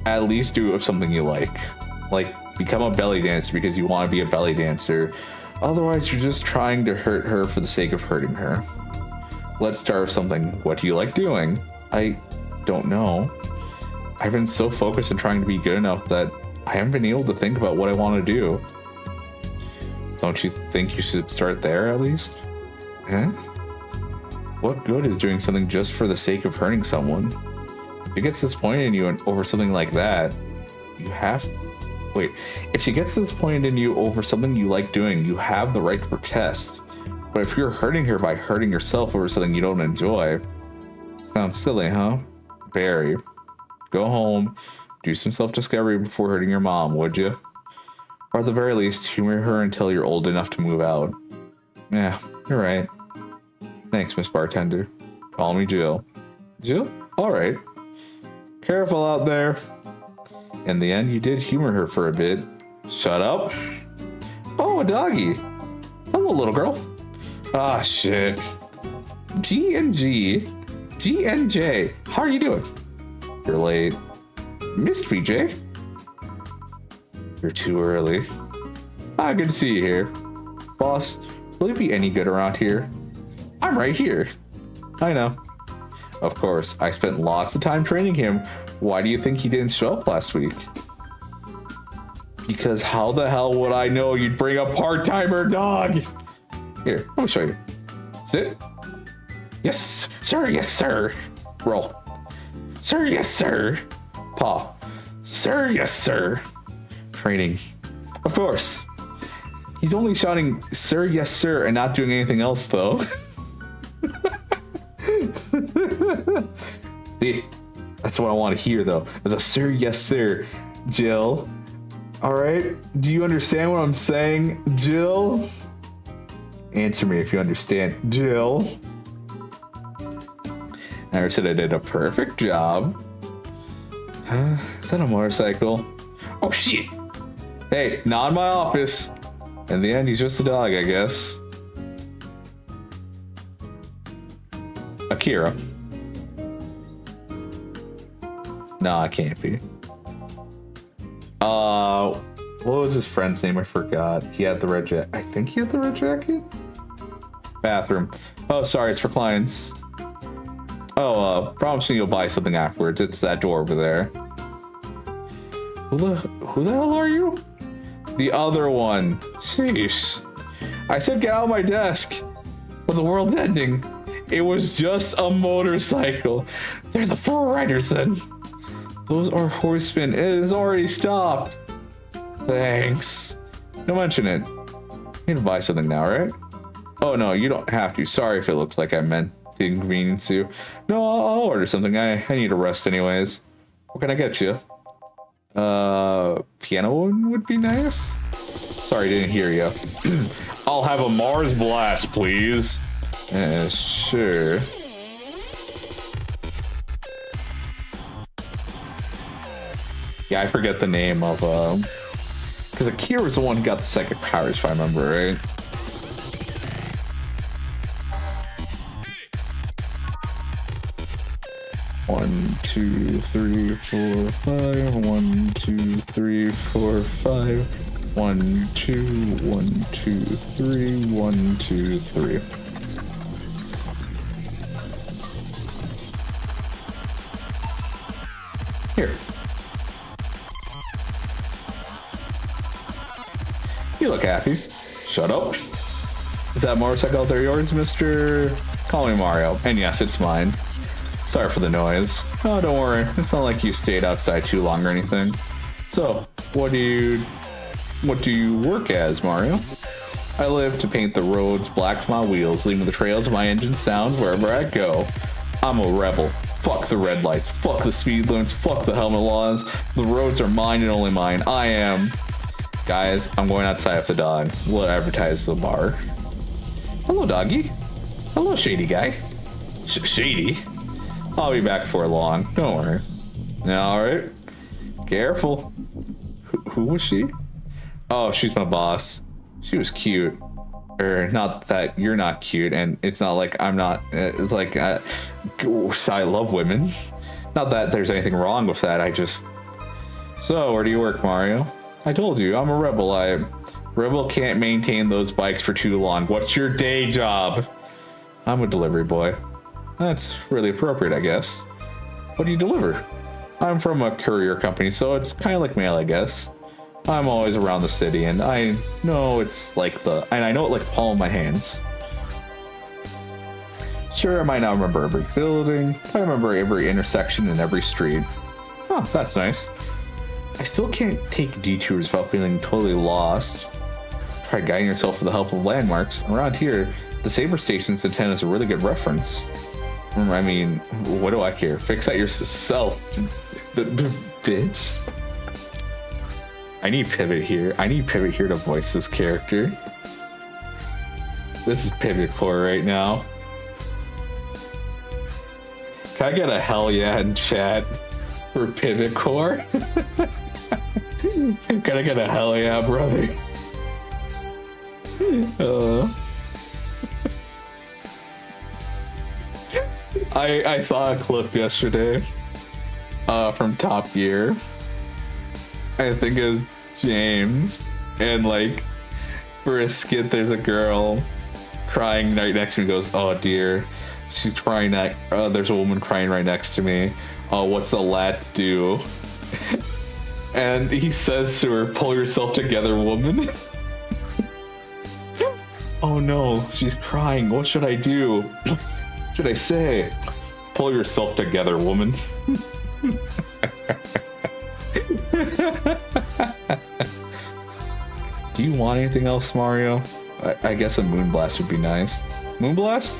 at least do it with something you like. Like, become a belly dancer because you want to be a belly dancer. Otherwise, you're just trying to hurt her for the sake of hurting her. Let's start with something. What do you like doing? I don't know. I've been so focused on trying to be good enough that I haven't been able to think about what I want to do. Don't you think you should start there at least? Huh? What good is doing something just for the sake of hurting someone? If she gets disappointed in you over something like that, you have... Wait, if she gets disappointed in you over something you like doing, you have the right to protest. But if you're hurting her by hurting yourself over something you don't enjoy, sounds silly, huh? Very. Go home, do some self-discovery before hurting your mom, would you? Or at the very least, humor her until you're old enough to move out. Yeah, you're right. Thanks, Miss Bartender. Call me Jill. Jill? Alright. Careful out there. In the end, you did humor her for a bit. Shut up. Oh, a doggy. Hello, little girl. Ah, shit. G&G. G&J. How are you doing? You're late. Missed me, Jay. You're too early. Ah, good to see you here. Boss, will you be any good around here? I'm right here. I know. Of course, I spent lots of time training him. Why do you think he didn't show up last week? Because how the hell would I know you'd bring a part-timer dog? Here, let me show you. Sit. Yes, sir, yes, sir. Roll. Sir, yes, sir. Paw. Sir, yes, sir. Training. Of course. He's only shouting, sir, yes, sir, and not doing anything else, though. See, that's what I want to hear, though. As a sir, yes, sir. Jill. All right. Do you understand what I'm saying, Jill? Answer me if you understand, Jill. I said I did a perfect job. Is that a motorcycle? Oh, shit. Hey, not in my office. In the end, he's just a dog, I guess. Akira. No, I can't be. What was his friend's name? I forgot. He had the red jacket. I think he had the red jacket. Bathroom. Oh, sorry, it's for clients. Oh, promise me you'll buy something afterwards. It's that door over there. Who the hell are you? The other one. Sheesh. I said get out of my desk. When the world's ending. It was just a motorcycle. They're the four riders then. Those are horsemen. It has already stopped. Thanks. Don't mention it. You need to buy something now, right? Oh no, you don't have to. Sorry if it looks like I meant to inconvenience you. No, I'll order something. I need a rest anyways. What can I get you? Piano would be nice. Sorry, didn't hear you. I'll have a Mars Blast, please. Sure. Yeah, I forget the name of, because Akira was the one who got the psychic powers, if I remember right. One, two, three, four, five. 1, 2, 3, 4, 5. 1, 2, 1, 2, 3, 1, 2, 3. Here. You look happy. Shut up. Is that motorcycle out there yours, Mr.? Call me Mario. And yes, it's mine. Sorry for the noise. Oh, don't worry. It's not like you stayed outside too long or anything. So, what do you work as, Mario? I live to paint the roads black to my wheels, leaving the trails of my engine sound wherever I go. I'm a rebel. Fuck the red lights. Fuck the speed limits. Fuck the helmet laws. The roads are mine and only mine. I am. Guys, I'm going outside with the dog. We'll advertise the bar. Hello, doggy. Hello, shady guy. Shady? I'll be back before long. Don't worry. Alright. Careful. Who was she? Oh, she's my boss. She was cute. Not that you're not cute, and it's not like I'm not. It's like I love women. Not that there's anything wrong with that. I just. So, where do you work, Mario? I told you, I'm a rebel. Rebel can't maintain those bikes for too long. What's your day job? I'm a delivery boy. That's really appropriate, I guess. What do you deliver? I'm from a courier company, so it's kind of like mail, I guess. I'm always around the city, and I know it's like I know it like the palm of my hands. Sure, I might not remember every building. I remember every intersection and every street. Oh, that's nice. I still can't take detours without feeling totally lost. Try guiding yourself with the help of landmarks. Around here, the Saber Station's antenna is a really good reference. I mean, what do I care? Fix that yourself, bitch. I need Pivot here. I need Pivot here to voice this character. This is Pivot Core right now. Can I get a hell yeah in chat for Pivot Core? Can I get a hell yeah, brother? I saw a clip yesterday from Top Gear. I think it was James, and like for a skit there's a girl crying right next to me, goes, oh dear, she's crying, there's a woman crying right next to me, oh what's a lad to do? And he says to her, pull yourself together, woman. Oh no, she's crying, what should I do? What should I say? Pull yourself together, woman. Do you want anything else, Mario? I guess a Moonblast would be nice. Moonblast?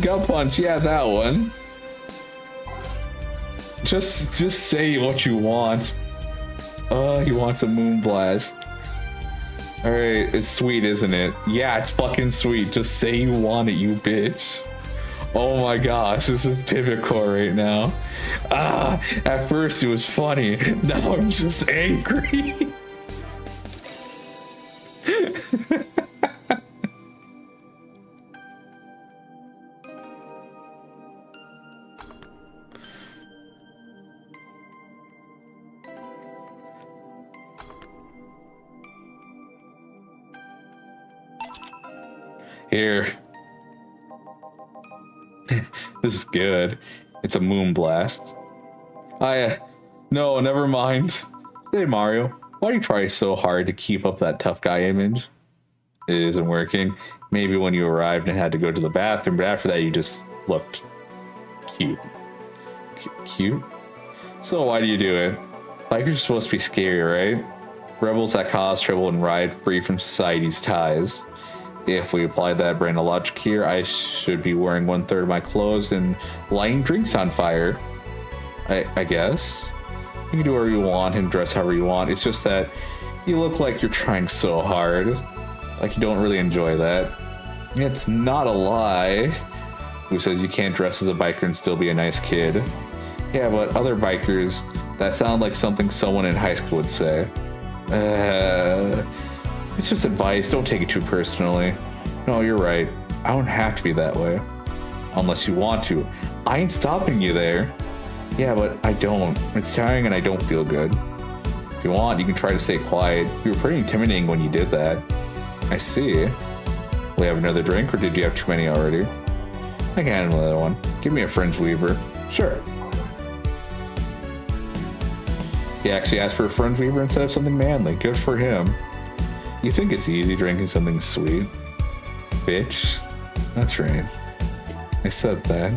Gut Punch, yeah, that one. Just say what you want. He wants a Moonblast. Alright, it's sweet, isn't it? Yeah, it's fucking sweet. Just say you want it, you bitch. Oh my gosh, this is Pivot Core right now. At first it was funny. Now I'm just angry. Here. This is good. It's a Moonblast. No, never mind. Hey Mario, why do you try so hard to keep up that tough guy image? It isn't working. Maybe when you arrived and had to go to the bathroom, but after that you just looked cute. Cute? So why do you do it? Bikers are supposed to be scary, right? Rebels that cause trouble and ride free from society's ties. If we apply that brand of logic here, I should be wearing 1/3 of my clothes and lighting drinks on fire. I guess. You can do whatever you want and dress however you want. It's just that you look like you're trying so hard. Like you don't really enjoy that. It's not a lie. Who says you can't dress as a biker and still be a nice kid? Yeah, but other bikers, that sound like something someone in high school would say. It's just advice, don't take it too personally. No, you're right. I don't have to be that way. Unless you want to. I ain't stopping you there. Yeah, but I don't. It's tiring and I don't feel good. If you want, you can try to stay quiet. You were pretty intimidating when you did that. I see. Will you have another drink or did you have too many already? I can handle another one. Give me a Fringe Weaver. Sure. He actually asked for a Fringe Weaver instead of something manly. Good for him. You think it's easy drinking something sweet? Bitch. That's right. I said that.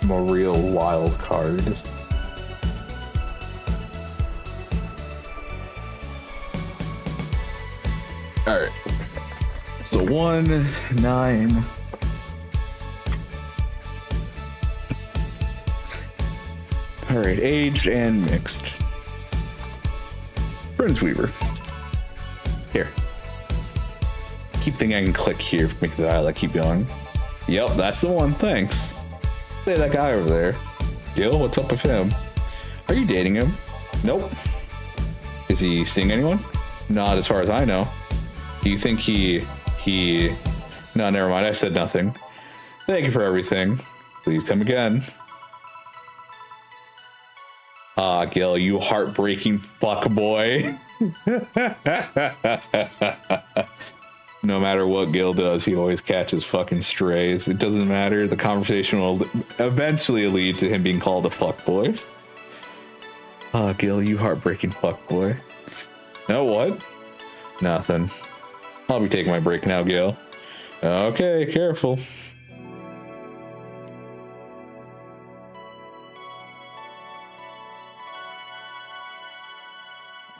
I'm a real wild card. Alright. So 1, 9. Alright, aged and mixed. Fringe Weaver. Here. Keep thinking I can click here to make the dialect keep going. Yep, that's the one, thanks. Say that guy over there. Gil, what's up with him? Are you dating him? Nope. Is he seeing anyone? Not as far as I know. Do you think he... No, never mind, I said nothing. Thank you for everything. Please come again. Ah, Gil, you heartbreaking fuckboy. No matter what Gil does, he always catches fucking strays. It doesn't matter. The conversation will eventually lead to him being called a fuckboy. Ah, Gil, you heartbreaking fuckboy. No, what? Nothing. I'll be taking my break now, Gil. Okay, careful.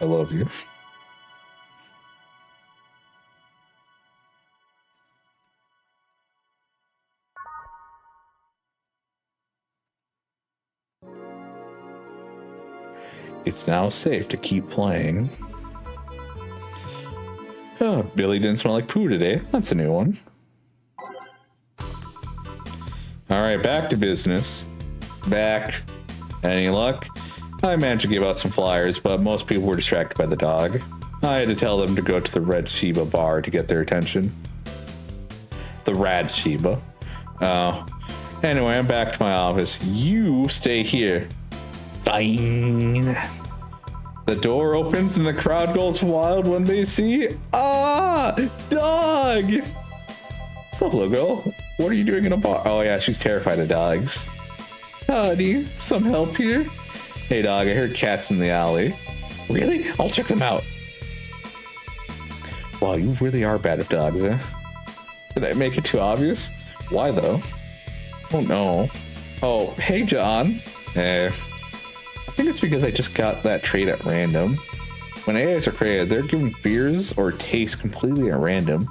I love you. It's now safe to keep playing. Oh, Billy didn't smell like poo today. That's a new one. All right, back to business. Back. Any luck? I managed to give out some flyers, but most people were distracted by the dog. I had to tell them to go to the Red Shiba bar to get their attention. The Rad Shiba. Oh. Anyway, I'm back to my office. You stay here. Fine. The door opens and the crowd goes wild when they see dog. What's up, Logo? What are you doing in a bar? Oh yeah, she's terrified of dogs. Howdy, some help here? Hey dog, I heard cats in the alley. Really? I'll check them out. Wow, you really are bad at dogs, eh? Did I make it too obvious? Why though? Oh no. Oh, hey John. I think it's because I just got that trait at random. When AIs are created, they're given fears or tastes completely at random.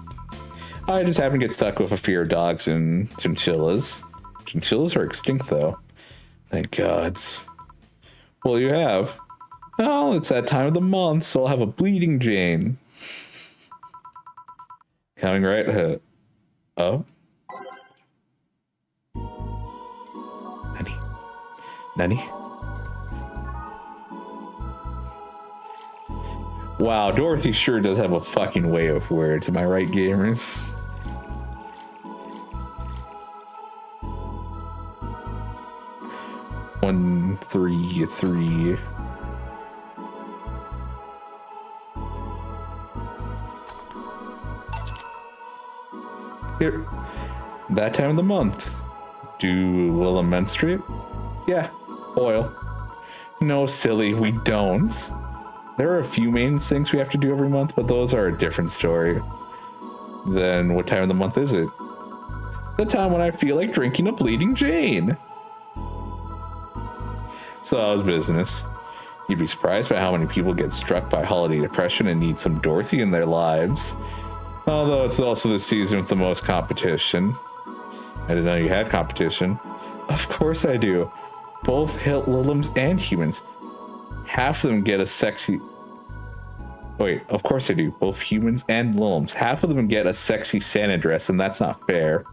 I just happen to get stuck with a fear of dogs and chinchillas. Chinchillas are extinct though. Thank gods. Well, you have. Well, it's that time of the month, so I'll have a bleeding Jane. Coming right ahead. Oh? Nani? Wow, Dorothy sure does have a fucking way of words. Am I right, gamers? One, three. Here. That time of the month. Do Lila menstruate? Yeah. Oil. No, silly, we don't. There are a few main things we have to do every month, but those are a different story. Then what time of the month is it? The time when I feel like drinking a bleeding Jane. So that was business. You'd be surprised by how many people get struck by holiday depression and need some Dorothy in their lives. Although it's also the season with the most competition. I didn't know you had competition. Of course I do. Both Lilims and humans. Half of them get a sexy... Wait, of course I do. Both humans and Lilims. Half of them get a sexy Santa dress, and that's not fair.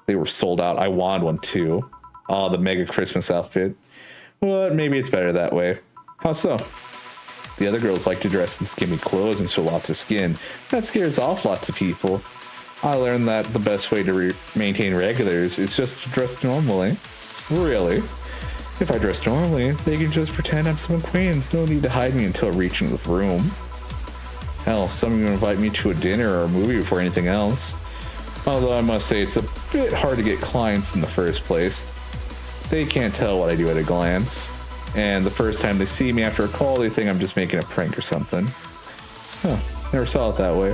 They were sold out. I wanted one too. Oh, the mega Christmas outfit. Well, maybe it's better that way. How so? The other girls like to dress in skinny clothes and show lots of skin. That scares off lots of people. I learned that the best way to maintain regulars is just to dress normally. Really? If I dress normally, they can just pretend I'm some acquaintance. No need to hide me until reaching the room. Hell, some of you invite me to a dinner or a movie before anything else. Although I must say it's a bit hard to get clients in the first place. They can't tell what I do at a glance. And the first time they see me after a call, they think I'm just making a prank or something. Huh, never saw it that way.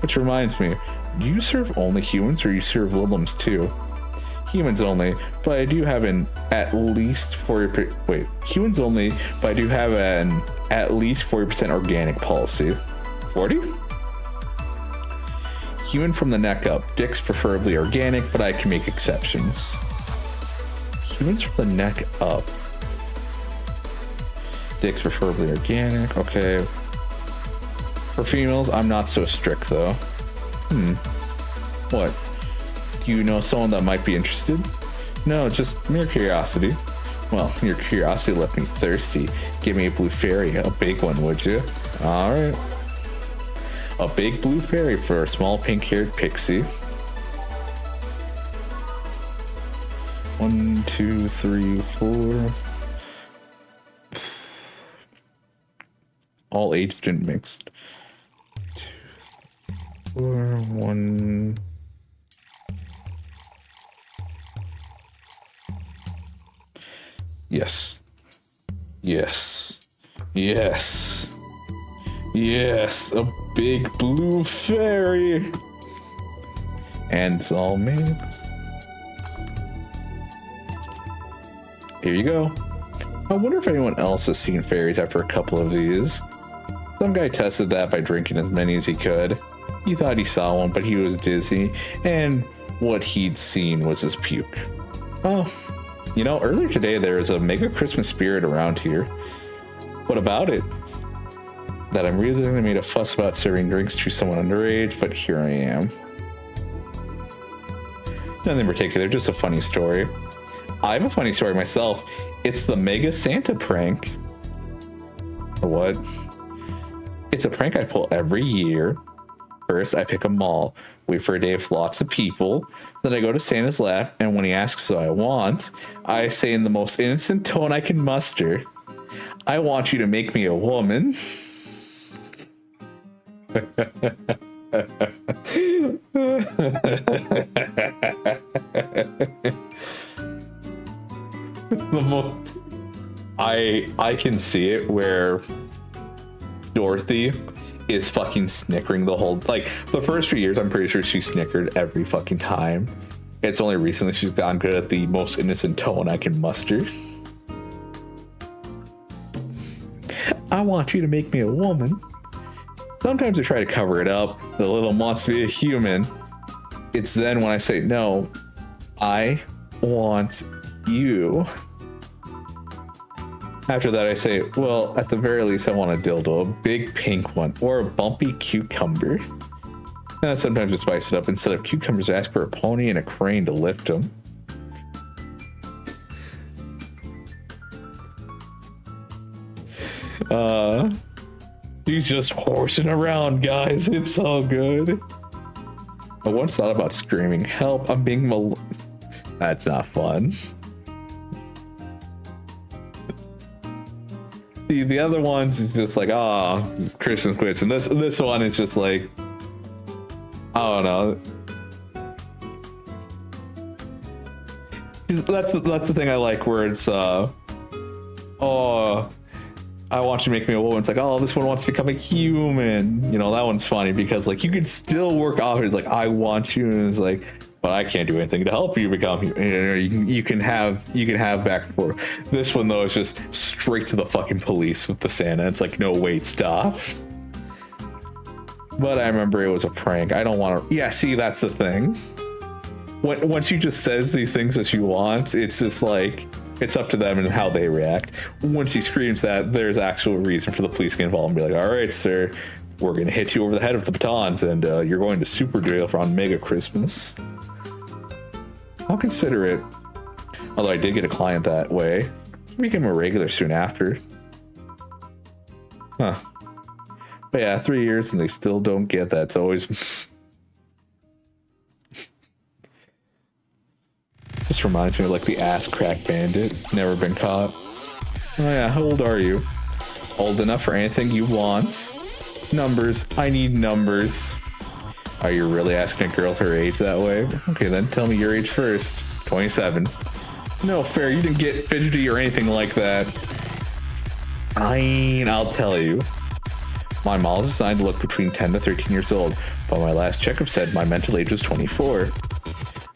Which reminds me, do you serve only humans or you serve Lilims too? Humans only, but I do have an at least 40%. Wait, humans only, but I do have an at least 40% organic policy. 40? Human from the neck up. Dicks preferably organic, but I can make exceptions. Humans from the neck up. Dicks preferably organic. Okay. For females, I'm not so strict though. What? Do you know someone that might be interested? No, just mere curiosity. Well, your curiosity left me thirsty. Give me a blue fairy, a big one, would you? Alright. A big blue fairy for a small pink-haired pixie. 1, 2, 3, 4. All aged and mixed. 2, 4, 1. Yes. Yes. Yes. Yes. A big blue fairy. And it's all mixed. Here you go. I wonder if anyone else has seen fairies after a couple of these. Some guy tested that by drinking as many as he could. He thought he saw one, but he was dizzy, and what he'd seen was his puke. Oh, you know, earlier today there was a mega Christmas spirit around here. What about it? That I'm really made a fuss about serving drinks to someone underage, but here I am. Nothing particular, just a funny story. I have a funny story myself. It's the Mega Santa prank. What? It's a prank I pull every year. First, I pick a mall, wait for a day of lots of people. Then I go to Santa's lap, and when he asks what I want, I say in the most innocent tone I can muster, I want you to make me a woman. I can see it where Dorothy is fucking snickering the whole, like, the first few years I'm pretty sure she snickered every fucking time. It's only recently she's gotten good at the most innocent tone I can muster. I want you to make me a woman. Sometimes I try to cover it up. The little wants to be a human. It's then when I say, no, I want you. After that, I say, well, at the very least, I want a dildo, a big pink one, or a bumpy cucumber. And sometimes I spice it up. Instead of cucumbers, I ask for a pony and a crane to lift them. He's just horsing around, guys. It's so good. I once thought about screaming, help, I'm being That's not fun. See, the other ones is just like, Christmas quits. And this one is just like, I don't know. That's the thing I like, where it's, I want you to make me a woman. It's like, oh, this one wants to become a human. You know, that one's funny because, like, you can still work off it. It's like, I want you, and it's like, but I can't do anything to help you become human. You can have back and forth. This one though is just straight to the fucking police with the Santa. It's like, no, wait, stop. But I remember it was a prank. I don't want to. Yeah, see, that's the thing. Once you just says these things that you want, it's just like, it's up to them and how they react. Once he screams that, there's actual reason for the police to get involved and be like, all right, sir, we're going to hit you over the head with the batons, and you're going to super jail for on Mega Christmas. I'll consider it. Although I did get a client that way. He became a regular soon after. Huh. But yeah, 3 years and they still don't get that. It's always... This reminds me of like the ass crack bandit. Never been caught. Oh yeah, how old are you? Old enough for anything you want. Numbers. I need numbers. Are you really asking a girl her age that way? Okay, then tell me your age first. 27. No, fair. You didn't get fidgety or anything like that. Fine, I'll tell you. My mom is assigned to look between 10 to 13 years old, but my last checkup said my mental age was 24.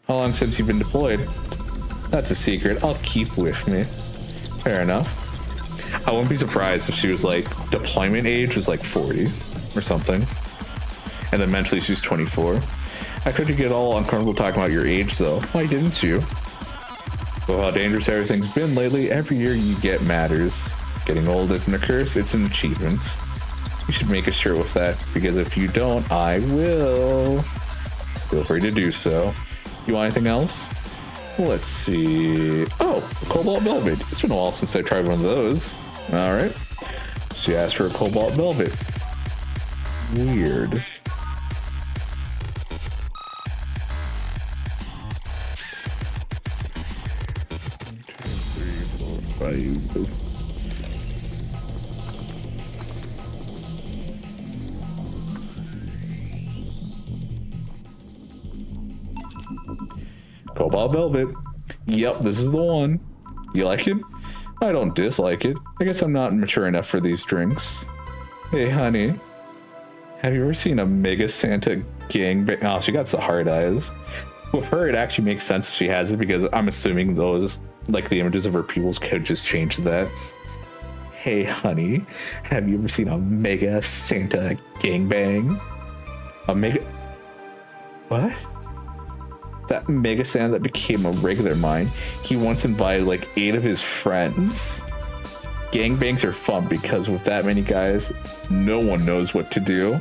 How long since you've been deployed? That's a secret. I'll keep with me. Fair enough. I wouldn't be surprised if she was like, deployment age was like 40 or something. And then mentally she's 24. I couldn't get all uncomfortable talking about your age though. Why didn't you? Well, how dangerous everything's been lately, every year you get matters. Getting old isn't a curse, it's an achievement. You should make a shirt with that, because if you don't, I will. Feel free to do so. You want anything else? Let's see. Oh, a cobalt velvet. It's been a while since I tried one of those. All right. She asked for a cobalt velvet. Weird. 1, 2, 3, 4, 5. Cobalt velvet. Yep, this is the one. You like it? I don't dislike it. I guess I'm not mature enough for these drinks. Hey, honey. Have you ever seen a Mega Santa gangbang? Oh, she got the hard eyes. With her, it actually makes sense if she has it, because I'm assuming those, like the images of her pupils, could just change that. Hey, honey, have you ever seen a mega Santa gangbang? A mega... What? That mega Santa that became a regular mine, he once invited like 8 of his friends. Gangbangs are fun because with that many guys, no one knows what to do.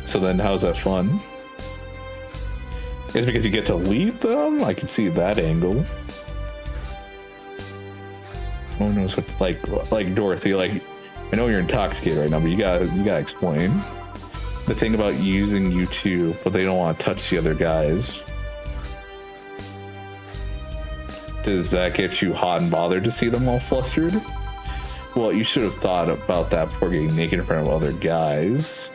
So then how's that fun? It's because you get to lead them? I can see that angle. No one knows what to, like Dorothy, like I know you're intoxicated right now, but you gotta explain. The thing about using you two, but they don't want to touch the other guys. Does that get you hot and bothered to see them all flustered? Well, you should have thought about that before getting naked in front of other guys.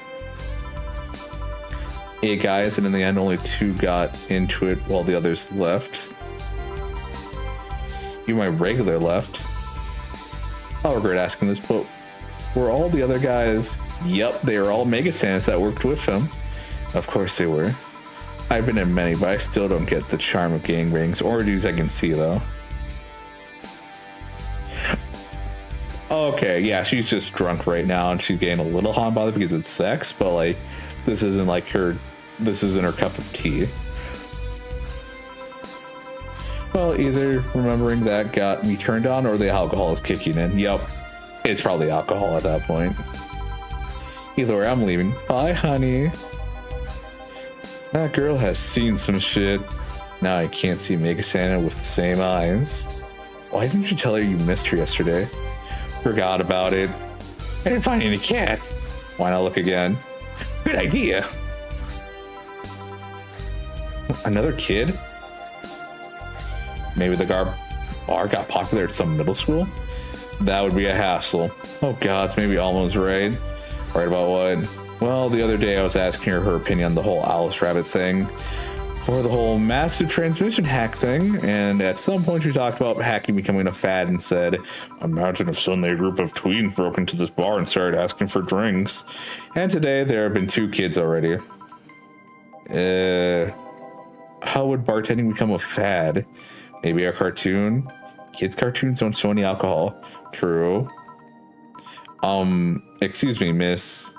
8 guys, and in the end, only 2 got into it while the others left. You, my regular, left. I'll regret asking this, but were all the other guys? Yep, they were all Mega Santas that worked with him. Of course they were. I've been in many, but I still don't get the charm of gangbangs. Orgies I can see, though. Okay, yeah, she's just drunk right now, and she's getting a little hot about it because it's sex, but, like, this isn't her cup of tea. Well, either remembering that got me turned on, or the alcohol is kicking in. Yep, it's probably alcohol at that point. Either way, I'm leaving. Bye, honey. That girl has seen some shit. Now I can't see Mega Santa with the same eyes. Why didn't you tell her you missed her yesterday? Forgot about it. I didn't find any cats. Why not look again? Good idea. Another kid? Maybe the bar got popular at some middle school? That would be a hassle. Oh god, maybe Alma's right. Right about what? Well, the other day I was asking her opinion on the whole Alice Rabbit thing, for the whole massive transmission hack thing, and at some point she talked about hacking becoming a fad and said, imagine if suddenly a group of tweens broke into this bar and started asking for drinks. And today there have been 2 kids already. How would bartending become a fad? Maybe a cartoon? Kids' cartoons don't show any alcohol. True. Excuse me, miss.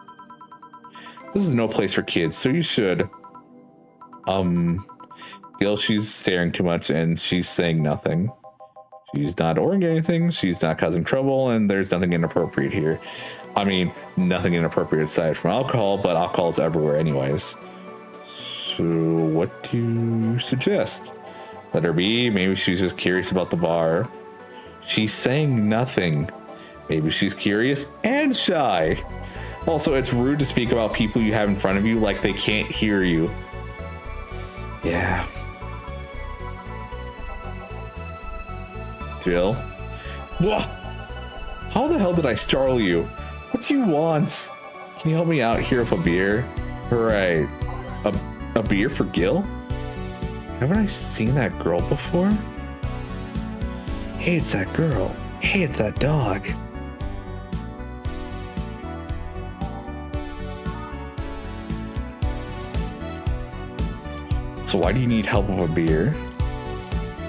This is no place for kids, so you should. Gil, she's staring too much and she's saying nothing. She's not ordering anything, she's not causing trouble, and there's nothing inappropriate here. I mean, nothing inappropriate aside from alcohol, but alcohol's everywhere anyways. So, what do you suggest? Let her be. Maybe she's just curious about the bar. She's saying nothing. Maybe she's curious and shy. Also, it's rude to speak about people you have in front of you like they can't hear you. Yeah. Jill? Whoa! How the hell did I startle you? What do you want? Can you help me out here with a beer? Right. A beer for Gil? Haven't I seen that girl before? Hey, it's that girl. Hey, it's that dog. So why do you need help with a beer?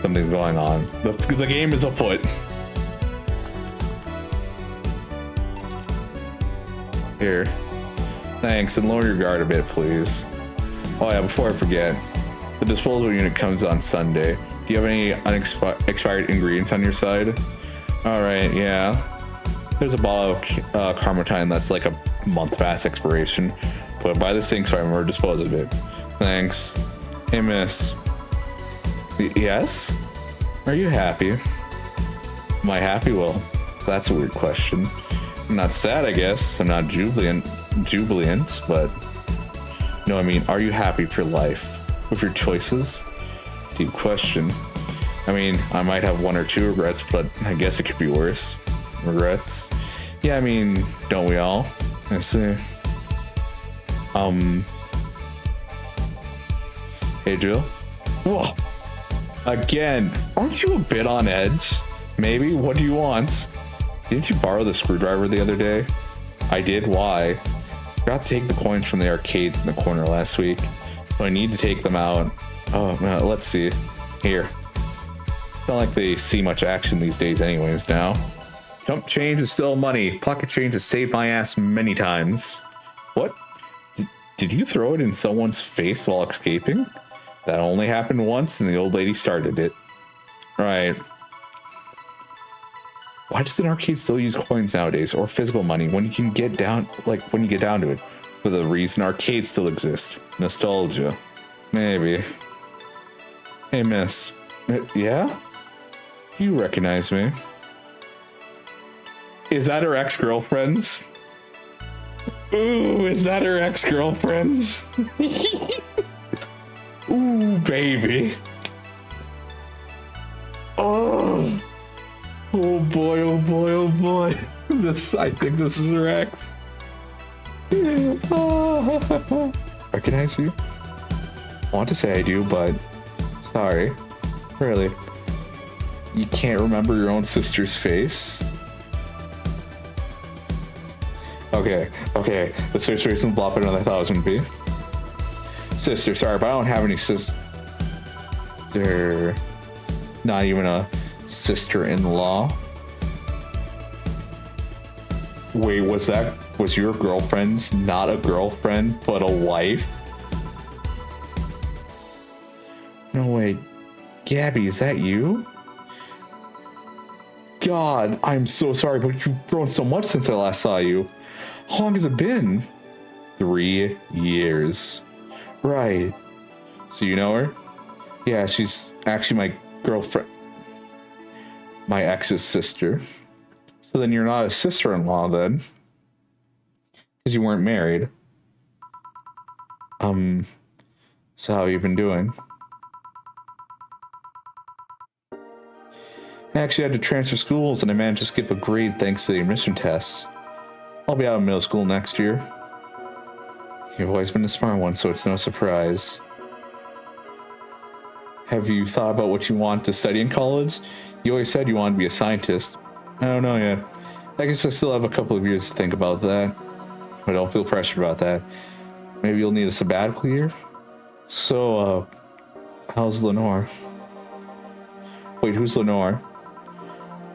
Something's going on. The game is afoot. Here. Thanks, and lower your guard a bit, please. Oh yeah, before I forget, the disposal unit comes on Sunday. Do you have any expired ingredients on your side? Alright, yeah. There's a bottle of Carmatine that's like a month past expiration. Put it by the sink so I remember to dispose of it. Thanks. Hey, miss. Yes? Are you happy? Am I happy? Well, that's a weird question. I'm not sad, I guess. I'm not jubilant, but... No, I mean, are you happy with your life? With your choices? Deep question. I mean, I might have 1 or 2 regrets, but I guess it could be worse. Regrets? Yeah, I mean, don't we all? I see. Hey, Jill? Whoa! Again! Aren't you a bit on edge? Maybe? What do you want? Didn't you borrow the screwdriver the other day? I did. Why? Forgot to take the coins from the arcades in the corner last week. So I need to take them out. Oh, let's see. Here. Not like they see much action these days anyways now. Chump change is still money. Pocket change has saved my ass many times. What? Did you throw it in someone's face while escaping? That only happened once and the old lady started it. Right. Why does an arcade still use coins nowadays or physical money when you can get down, when you get down to it? For the reason arcades still exist. Nostalgia. Maybe. Hey, miss. Yeah? You recognize me. Is that her ex-girlfriend's? Ooh, is that her ex-girlfriend's? Ooh, baby. Oh. Oh boy, oh boy, oh boy. I think this is her ex. Recognize you? I want to say I do, but sorry. Really? You can't remember your own sister's face? Okay. The search rate isn't a lot better than I thought it was gonna be. Sister, sorry, but I don't have any sister. Not even a sister-in-law. Wait, was your girlfriend not a girlfriend, but a wife? No way. Gabby, is that you? God, I'm so sorry, but you've grown so much since I last saw you. How long has it been? 3 years. Right. So you know her? Yeah, she's actually my girlfriend. My ex's sister. So then you're not a sister-in-law then? Because you weren't married. So how you been doing? I actually had to transfer schools and I managed to skip a grade thanks to the admission tests. I'll be out of middle school next year. You've always been a smart one, so it's no surprise. Have you thought about what you want to study in college? You always said you wanted to be a scientist. I don't know yet. I guess I still have a couple of years to think about that. But don't feel pressured about that. Maybe you'll need a sabbatical year? So, how's Lenore? Wait, who's Lenore?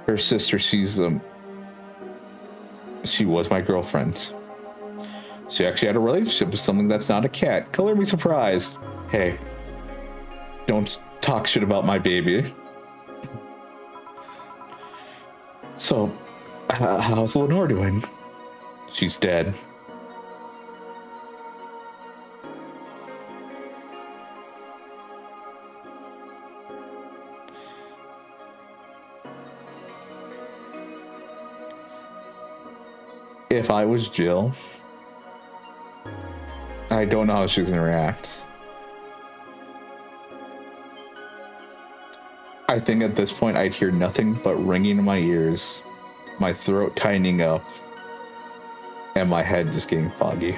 Her sister, she was my girlfriend. She actually had a relationship with something that's not a cat. Color me surprised. Hey, don't talk shit about my baby. So, how's Lenore doing? She's dead. If I was Jill, I don't know how she was gonna react. I think at this point I'd hear nothing but ringing in my ears, my throat tightening up, and my head just getting foggy.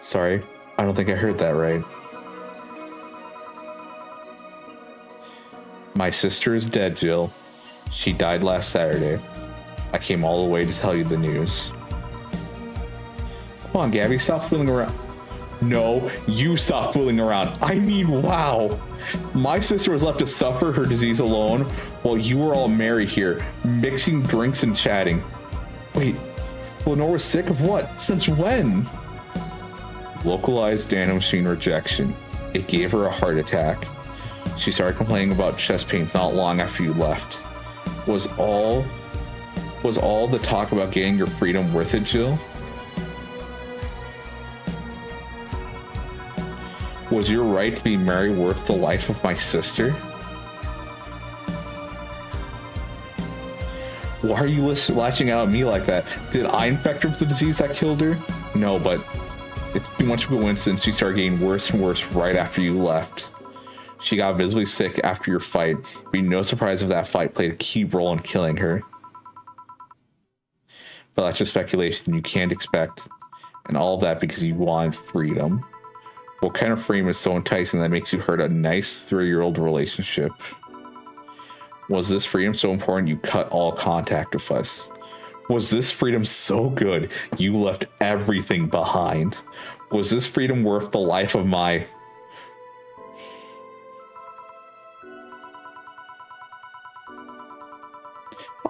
Sorry, I don't think I heard that right. My sister is dead, Jill. She died last Saturday. I came all the way to tell you the news. Come on, Gabby, stop fooling around. No, you stop fooling around. I mean, wow. My sister was left to suffer her disease alone while you were all merry here, mixing drinks and chatting. Wait, Lenore was sick of what? Since when? Localized nanomachine rejection. It gave her a heart attack. She started complaining about chest pains not long after you left. Was all the talk about getting your freedom worth it, Jill? Was your right to be married worth the life of my sister? Why are you lashing out at me like that? Did I infect her with the disease that killed her? No, but it's too much of a coincidence she started getting worse and worse right after you left. She got visibly sick after your fight. It'd be no surprise if that fight played a key role in killing her. But that's just speculation you can't expect. And all of that because you wanted freedom. What kind of freedom is so enticing that makes you hurt a nice 3-year-old relationship? Was this freedom so important you cut all contact with us? Was this freedom so good you left everything behind? Was this freedom worth the life of my...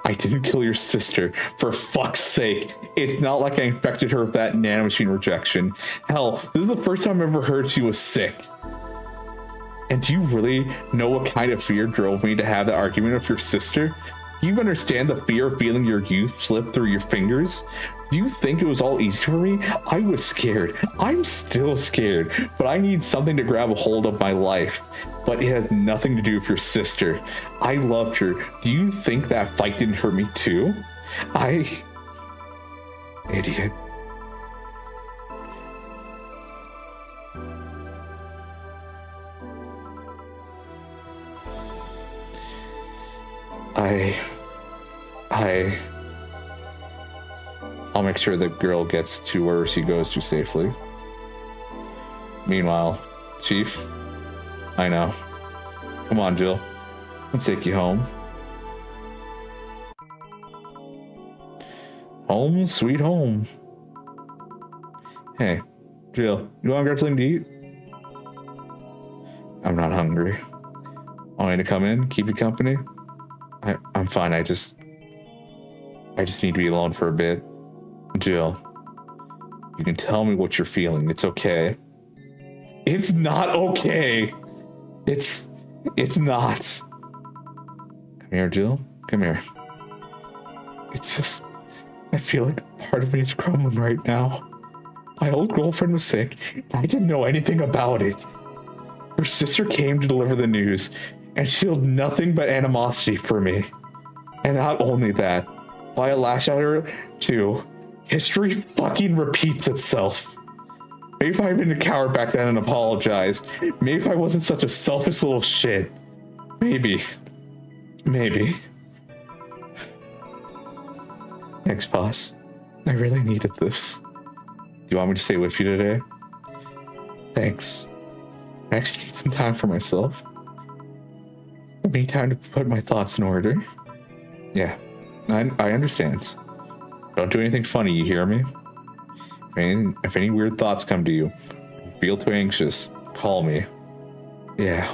I didn't kill your sister, for fuck's sake. It's not like I infected her with that nanomachine rejection. Hell, this is the first time I've ever heard she was sick. And do you really know what kind of fear drove me to have that argument with your sister? Do you understand the fear of feeling your youth slip through your fingers? Do you think it was all easy for me? I was scared. I'm still scared, but I need something to grab a hold of my life. But it has nothing to do with your sister. I loved her. Do you think that fight didn't hurt me too? Idiot. I'll make sure the girl gets to where she goes to safely. Meanwhile, Chief, I know. Come on, Jill. I'll take you home. Home, sweet home. Hey, Jill, you want to grab something to eat? I'm not hungry. Want me to come in, keep you company? I'm fine. I just need to be alone for a bit. Jill, you can tell me what you're feeling. It's okay. It's not okay. It's not. Come here, Jill. Come here. It's just, I feel like part of me is crumbling right now. My old girlfriend was sick, and I didn't know anything about it. Her sister came to deliver the news, and she showed nothing but animosity for me. And not only that, by a lash at her, too, history fucking repeats itself. Maybe if I had been a coward back then and apologized. Maybe if I wasn't such a selfish little shit. Maybe. Thanks, boss. I really needed this. Do you want me to stay with you today? Thanks. I actually need some time for myself. I need time to put my thoughts in order. Yeah, I understand. Don't do anything funny, you hear me? If any weird thoughts come to you, feel too anxious, call me. Yeah.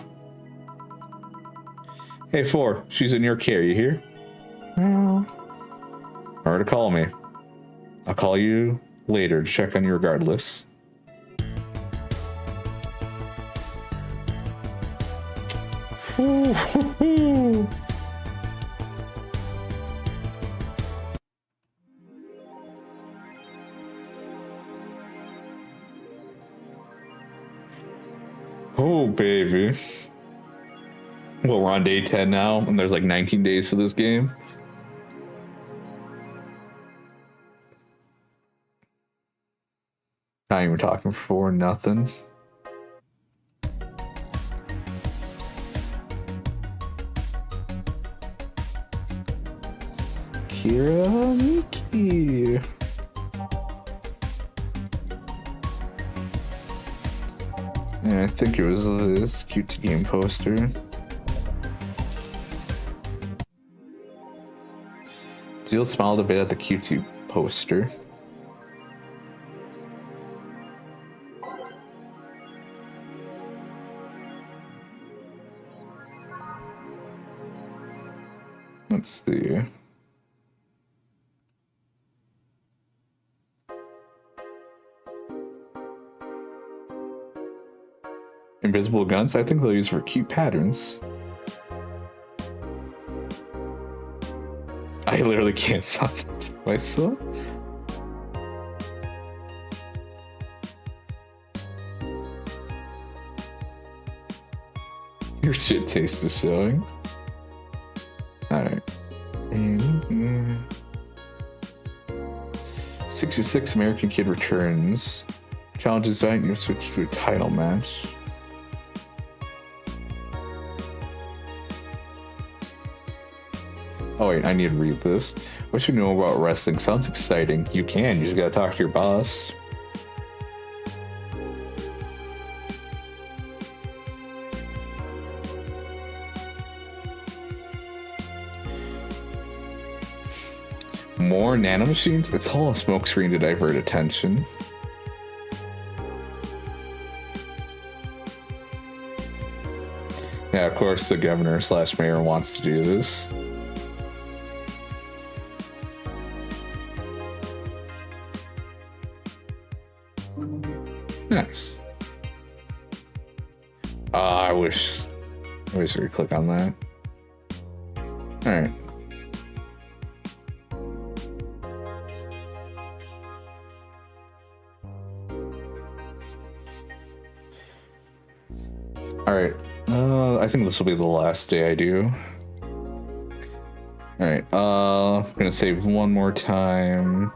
Hey, 4, she's in your care, you hear? Well. Remember to call me. I'll call you later to check on you regardless. Oh, baby. Well, we're on day 10 now, and there's like 19 days to this game. Not even talking for nothing. Kira Miki. Yeah, I think it was this cute game poster. Jill smiled a bit at the Q2 poster. Let's see. Invisible guns? I think they'll use for cute patterns. I literally can't stop it myself. Your shit taste is showing. Alright. 66 American Kid returns. Challenges design, you switch to a title match. Oh wait, I need to read this. What you know about wrestling sounds exciting. You can, you just gotta talk to your boss. More nanomachines? It's all a smokescreen to divert attention. Yeah, of course the governor slash mayor wants to do this. Nice. I wish I could click on that. All right. All right. I think this will be the last day I do. All right. I'm gonna save one more time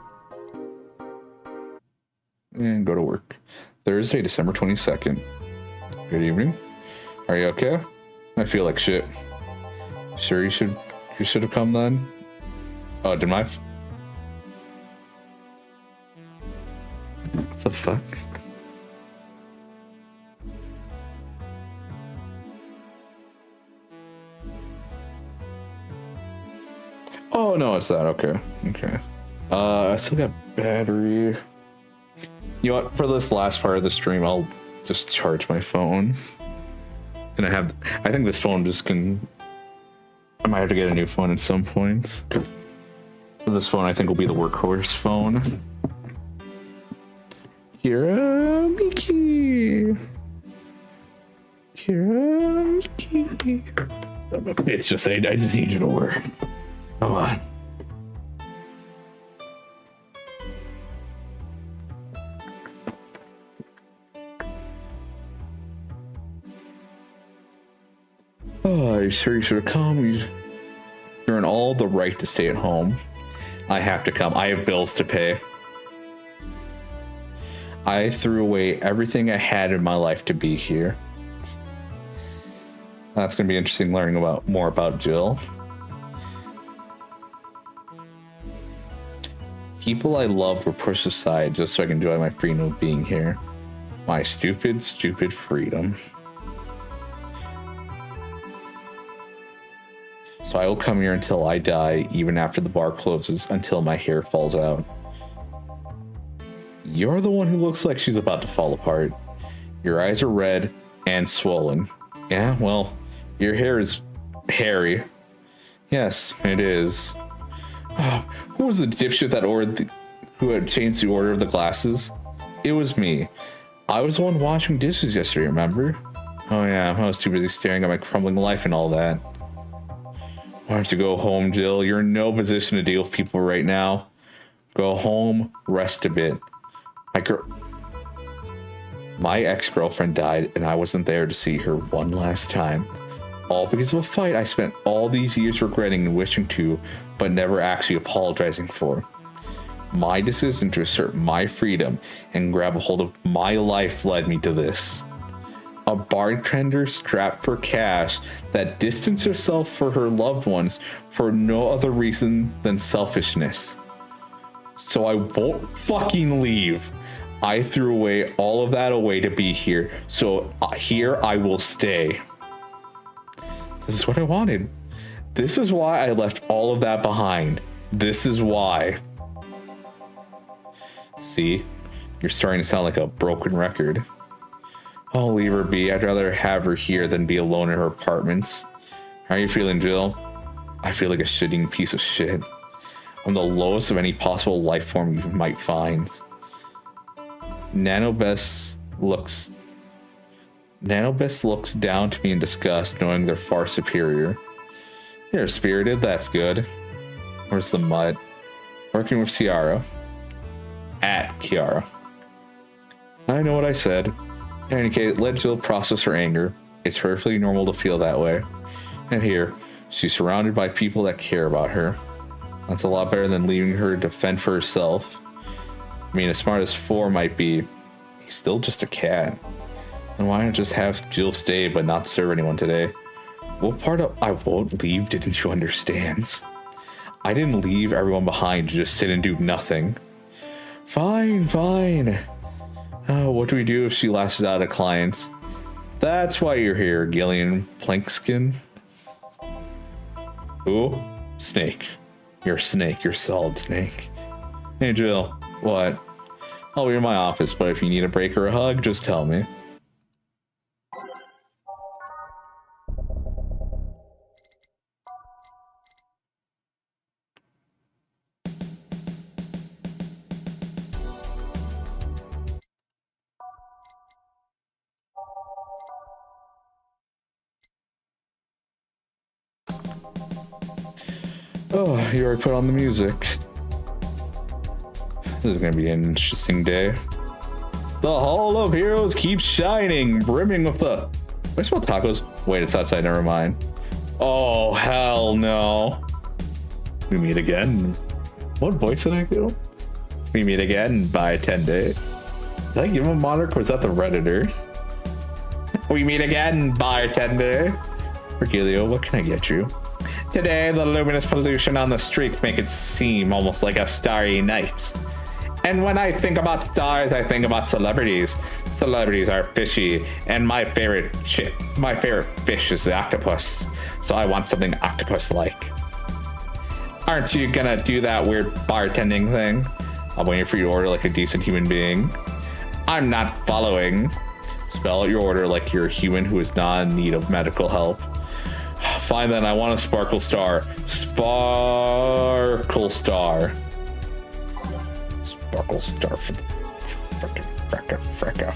and go to work. Thursday, December 22nd. Good evening. Are you okay? I feel like shit. Sure, you should have come then. Oh, did my? What the fuck? Oh no, it's that. Okay. Okay. I still got battery. You know what? For this last part of the stream, I'll just charge my phone. And I think this phone just can. I might have to get a new phone at some point. This phone, I think, will be the workhorse phone. Kira Miki. It's just I just need you to work. Come on. Oh, you sure you should have come? You're in all the right to stay at home. I have to come. I have bills to pay. I threw away everything I had in my life to be here. That's going to be interesting learning more about Jill. People I loved were pushed aside just so I can enjoy my freedom of being here. My stupid, stupid freedom. So I will come here until I die, even after the bar closes, until my hair falls out. You're the one who looks like she's about to fall apart. Your eyes are red and swollen. Yeah, well, your hair is hairy. Yes, it is. Who was the dipshit who had changed the order of the glasses? It was me. I was the one washing dishes yesterday, remember? Oh yeah, I was too busy staring at my crumbling life and all that. Why don't you go home, Jill? You're in no position to deal with people right now. Go home, rest a bit. My ex-girlfriend died, and I wasn't there to see her one last time. All because of a fight I spent all these years regretting and wishing to, but never actually apologizing for. My decision to assert my freedom and grab a hold of my life led me to this. A bartender strapped for cash that distanced herself for her loved ones for no other reason than selfishness. So I won't fucking leave. I threw away all of that away to be here, so here I will stay. This is what I wanted. This is why I left all of that behind. This is why. See, you're starting to sound like a broken record. I'll leave her be. I'd rather have her here than be alone in her apartments. How are you feeling, Jill? I feel like a shitting piece of shit. I'm the lowest of any possible life form you might find. Nanobest looks down to me in disgust, knowing they're far superior. You're spirited, that's good. Where's the mutt? Working with Ciara. At Kiara. I know what I said. In any case, let Jill process her anger. It's perfectly normal to feel that way. And here, she's surrounded by people that care about her. That's a lot better than leaving her to fend for herself. I mean, as smart as 4 might be, he's still just a cat. And why not just have Jill stay but not serve anyone today? What part of I won't leave didn't you understand? I didn't leave everyone behind to just sit and do nothing. Fine, fine. Oh, what do we do if she lashes out at clients? That's why you're here, Gillian Plankskin. Ooh, snake. You're a snake, you're a solid snake. Hey Jill, what? I'll be in my office, but if you need a break or a hug, just tell me. Oh, you already put on the music. This is gonna be an interesting day. The Hall of Heroes keeps shining, brimming with the... I smell tacos. Wait, it's outside. Never mind. Oh, hell no. We meet again. What voice did I do? We meet again by 10 days. Did I give him a monarch or was that the Redditor? We meet again, bartender. Virgilio, what can I get you? Today, the luminous pollution on the streets make it seem almost like a starry night. And when I think about stars, I think about celebrities. Celebrities are fishy, and my favorite fish is the octopus. So I want something octopus-like. Aren't you gonna do that weird bartending thing? I'm waiting for you to order like a decent human being. I'm not following. Spell out your order like you're a human who is not in need of medical help. Fine then, I want a sparkle star. Sparkle star. Sparkle star for the fricka.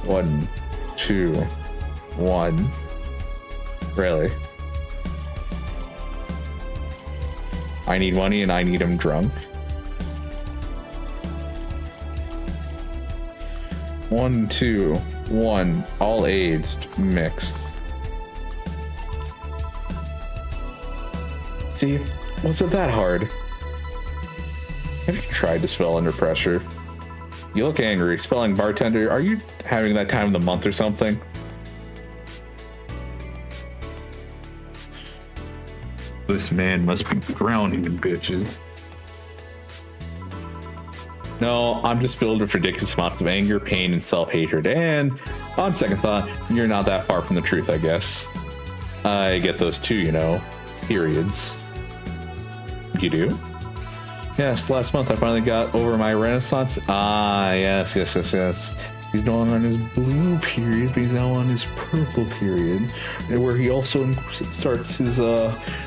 1, 2, 1. Really? I need money and I need him drunk. 1, 2, 1. All aged, mixed. See, was it that hard? Have you tried to spell under pressure? You look angry. Spelling bartender. Are you having that time of the month or something? This man must be drowning in bitches. No, I'm just filled with ridiculous amounts of anger, pain, and self-hatred. And on second thought, you're not that far from the truth, I guess. I get those too, you know. Periods. You do? Yes, last month I finally got over my renaissance. Ah, yes. He's no longer on his blue period, but he's now on his purple period, where he also starts his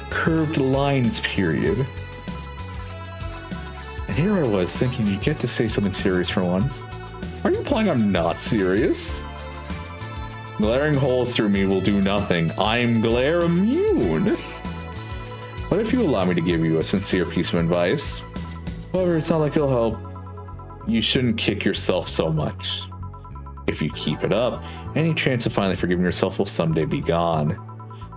curved lines period. And here I was thinking you get to say something serious for once. Are you implying I'm not serious? Glaring holes through me will do nothing. I'm glare immune. What if you allow me to give you a sincere piece of advice? However, it's not like it'll help. You shouldn't kick yourself so much. If you keep it up, any chance of finally forgiving yourself will someday be gone.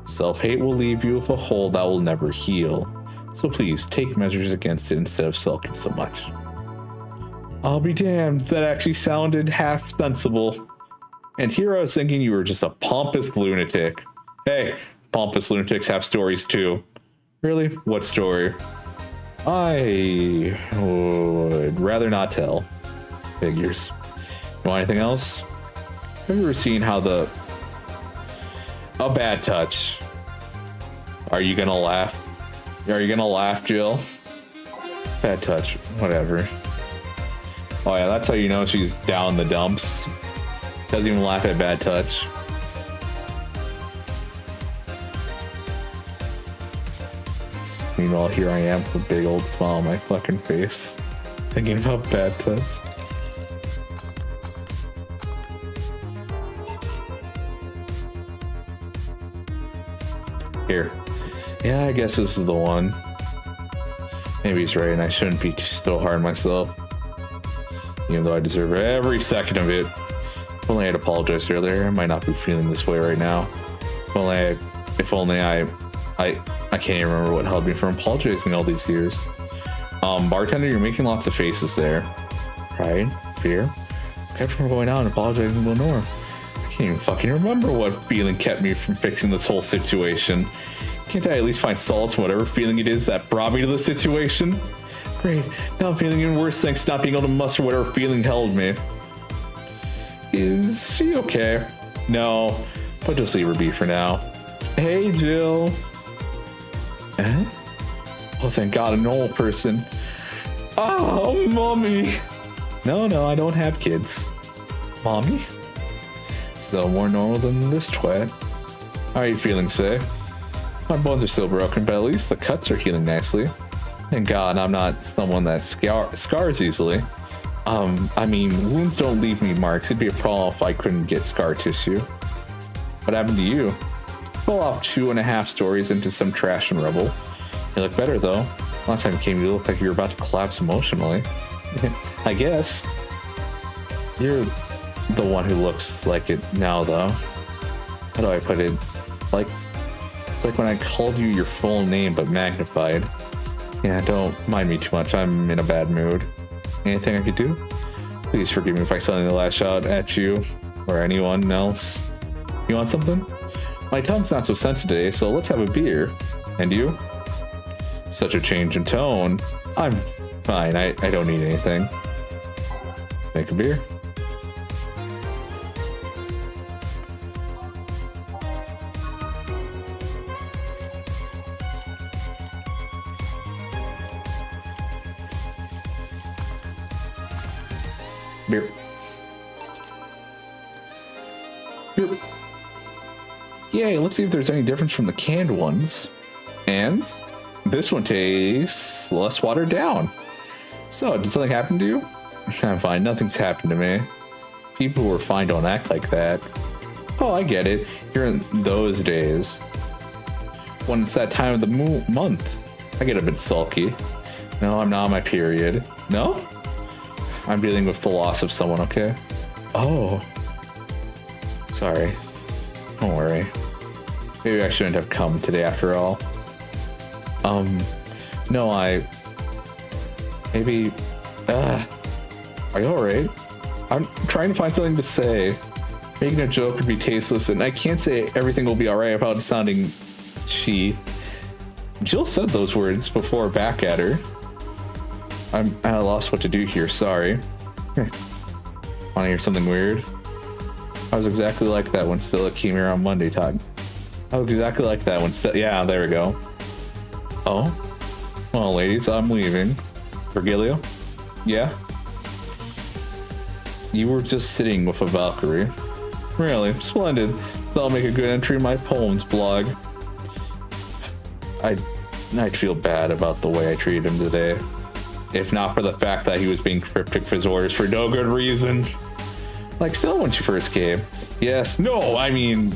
Self-hate will leave you with a hole that will never heal. So please, take measures against it instead of sulking so much. I'll be damned, that actually sounded half sensible. And here I was thinking you were just a pompous lunatic. Hey, pompous lunatics have stories too. Really? What story? I would rather not tell. Figures. You want anything else? Have you ever seen how a bad touch? Are you gonna laugh? Are you gonna laugh, Jill? Bad touch, whatever. Oh yeah, that's how you know she's down the dumps. Doesn't even laugh at bad touch. Meanwhile, here I am with a big old smile on my fucking face, thinking about bad touch. Here. Yeah, I guess this is the one. Maybe he's right and I shouldn't be so hard on myself. Even though I deserve every second of it. If only I had apologized earlier, I might not be feeling this way right now. If only I can't even remember what held me from apologizing all these years. Bartender, you're making lots of faces there. Pride, fear, kept from going out and apologizing to Lenore. I can't even fucking remember what feeling kept me from fixing this whole situation. Can't I at least find solace in whatever feeling it is that brought me to the situation? Great, now I'm feeling even worse thanks to not being able to muster whatever feeling held me. Is she okay? No, but just leave her be for now. Hey, Jill. Eh? Oh, thank God, a normal person. Oh, mommy. No, I don't have kids. Mommy? Still more normal than this twat. How are you feeling, say? My bones are still broken, but at least the cuts are healing nicely. Thank God I'm not someone that scars easily. I mean, wounds don't leave me marks. It'd be a problem if I couldn't get scar tissue. What happened to you? Fell off 2.5 stories into some trash and rubble. You look better though. Last time you came, you looked like you were about to collapse emotionally. I guess. You're the one who looks like it now though. How do I put it? It's like when I called you your full name but magnified. Yeah, don't mind me too much. I'm in a bad mood. Anything I could do? Please forgive me if I suddenly lash out at you or anyone else. You want something? My tongue's not so sensitive today, so let's have a beer. And you? Such a change in tone. I'm fine. I don't need anything. Make a beer. Beer. Beer. Yay, let's see if there's any difference from the canned ones. And this one tastes less watered down. So, did something happen to you? I'm fine, nothing's happened to me. People who are fine don't act like that. Oh, I get it. You're in those days. When it's that time of the month, I get a bit sulky. No, I'm not on my period. No? I'm dealing with the loss of someone, okay? Oh. Sorry. Don't worry. Maybe I shouldn't have come today after all. No, maybe, are you alright? I'm trying to find something to say. Making a joke would be tasteless, and I can't say everything will be alright without sounding Jill said those words before back at her. I lost what to do here, sorry. Wanna hear something weird? I was exactly like that when Stella came here on Monday, Todd. I was exactly like that when yeah, there we go. Oh? Well, ladies, I'm leaving. Virgilio? Yeah? You were just sitting with a Valkyrie. Really? Splendid. That'll make a good entry in my poems blog. I'd feel bad about the way I treated him today. If not for the fact that he was being cryptic for his orders for no good reason. Like Stella when she first came. Yes, no, I mean...